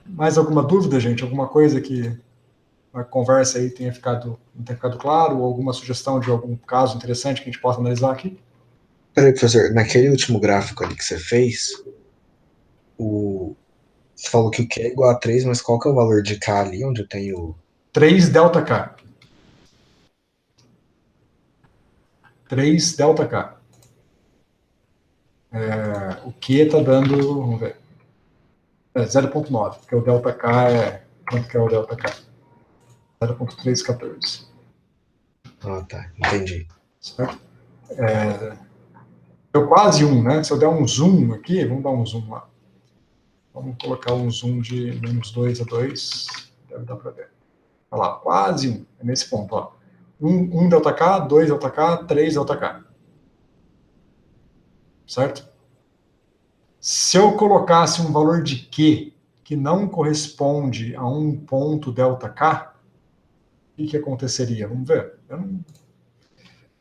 Mais alguma dúvida, gente? Alguma coisa que a conversa aí não tenha ficado claro? Ou alguma sugestão de algum caso interessante que a gente possa analisar aqui? Peraí, professor, naquele último gráfico ali que você fez, você falou que o Q é igual a 3, mas qual que é o valor de K ali, onde eu tenho... 3 ΔK. 3 ΔK. O Q está dando, vamos ver, 0,9, porque o ΔK é... Quanto que é o ΔK? 0,314. Ah, tá, entendi. Certo? Deu quase 1, né? Se eu der um zoom aqui, vamos dar um zoom lá. Vamos colocar um zoom de menos 2 a 2, deve dar para ver. Olha lá, quase 1, é nesse ponto, ó. 1 ΔK, 2 ΔK, 3 ΔK. Certo? Se eu colocasse um valor de Q que não corresponde a um ponto ΔK, o que aconteceria? Vamos ver.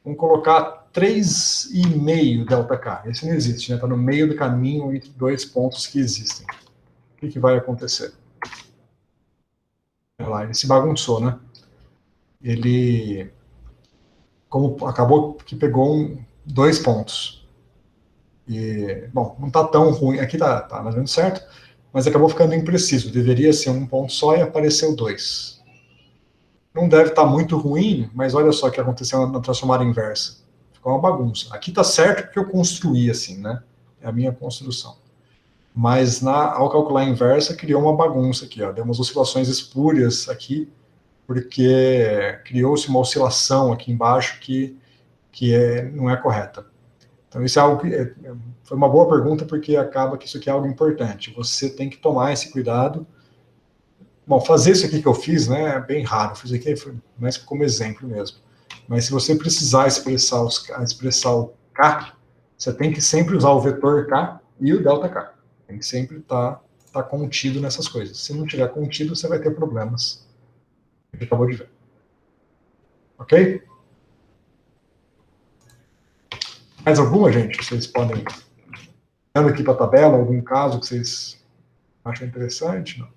Vamos colocar 3,5 ΔK. Esse não existe, né? Está no meio do caminho entre dois pontos que existem. O que vai acontecer? Olha lá, ele se bagunçou, né? Ele, como acabou que pegou dois pontos. E, bom, não está tão ruim, aqui está mais ou menos certo, mas acabou ficando impreciso. Deveria ser um ponto só e apareceu 2. Não deve estar muito ruim, mas olha só o que aconteceu na transformada inversa. Ficou uma bagunça. Aqui está certo porque eu construí assim, né? É a minha construção. Mas ao calcular a inversa, criou uma bagunça aqui, ó. Deu umas oscilações espúrias aqui, porque criou-se uma oscilação aqui embaixo que não é correta. Então, isso é algo que foi uma boa pergunta, porque acaba que isso aqui é algo importante. Você tem que tomar esse cuidado. Bom, fazer isso aqui que eu fiz, né, é bem raro. Eu fiz aqui mais como exemplo mesmo. Mas se você precisar expressar o K, você tem que sempre usar o vetor K e o delta K. Tem que sempre estar contido nessas coisas. Se não tiver contido, você vai ter problemas. A gente acabou de ver. Ok? Mais alguma, gente? Vocês podem olhando aqui para a tabela, algum caso que vocês acham interessante? Não.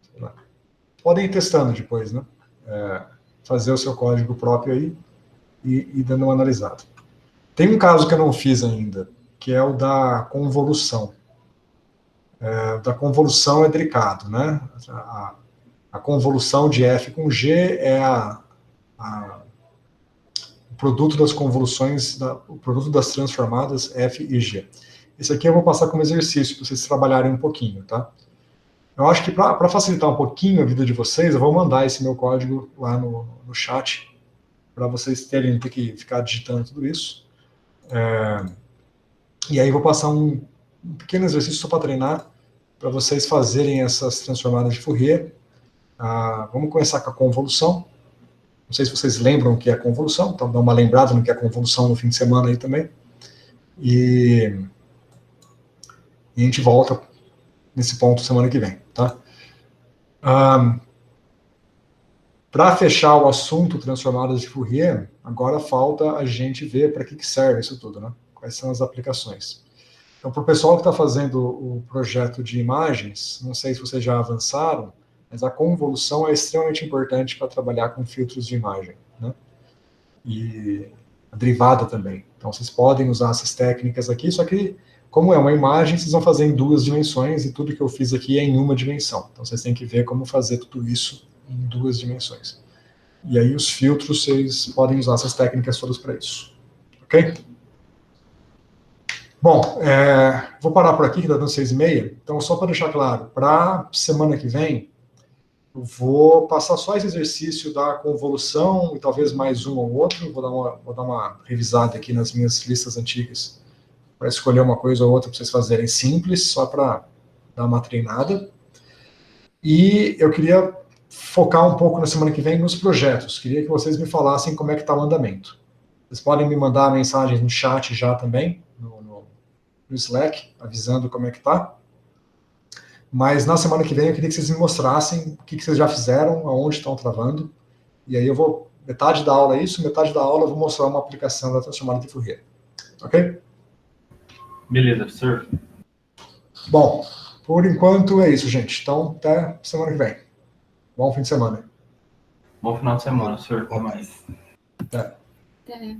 Sei lá. Podem ir testando depois, né? Fazer o seu código próprio aí e dando uma analisada. Tem um caso que eu não fiz ainda, que é o da convolução. Da convolução é delicado, né? A convolução de F com G é o produto das convoluções, o produto das transformadas F e G. Esse aqui eu vou passar como exercício para vocês trabalharem um pouquinho, tá? Eu acho que para facilitar um pouquinho a vida de vocês, eu vou mandar esse meu código lá no chat, para vocês terem que ficar digitando tudo isso. E aí eu vou passar um pequeno exercício só para treinar, para vocês fazerem essas transformadas de Fourier. Vamos começar com a convolução. Não sei se vocês lembram o que é convolução, então dá uma lembrada no que é convolução no fim de semana aí também. E a gente volta nesse ponto semana que vem, tá? Para fechar o assunto transformadas de Fourier, agora falta a gente ver para que serve isso tudo, né? Quais são as aplicações. Então, para o pessoal que está fazendo o projeto de imagens, não sei se vocês já avançaram, mas a convolução é extremamente importante para trabalhar com filtros de imagem, né? E a derivada também. Então, vocês podem usar essas técnicas aqui, só que, como é uma imagem, vocês vão fazer em 2 dimensões, e tudo que eu fiz aqui é em 1 dimensão. Então, vocês têm que ver como fazer tudo isso em 2 dimensões. E aí, os filtros, vocês podem usar essas técnicas todas para isso. Ok? Bom, vou parar por aqui, que está dando 6h30. Então, só para deixar claro, para semana que vem, eu vou passar só esse exercício da convolução e talvez mais um ou outro. Vou dar uma revisada aqui nas minhas listas antigas para escolher uma coisa ou outra para vocês fazerem simples, só para dar uma treinada. E eu queria focar um pouco na semana que vem nos projetos. Queria que vocês me falassem como é que está o andamento. Vocês podem me mandar mensagens no chat já também, no Slack, avisando como é que está. Mas na semana que vem eu queria que vocês me mostrassem o que vocês já fizeram, aonde estão travando. E aí eu vou, metade da aula é isso, metade da aula eu vou mostrar uma aplicação da transformada de Fourier. Ok? Beleza, professor. Bom, por enquanto é isso, gente. Então, até semana que vem. Bom fim de semana. Bom final de semana, professor. Até mais. Até. Até.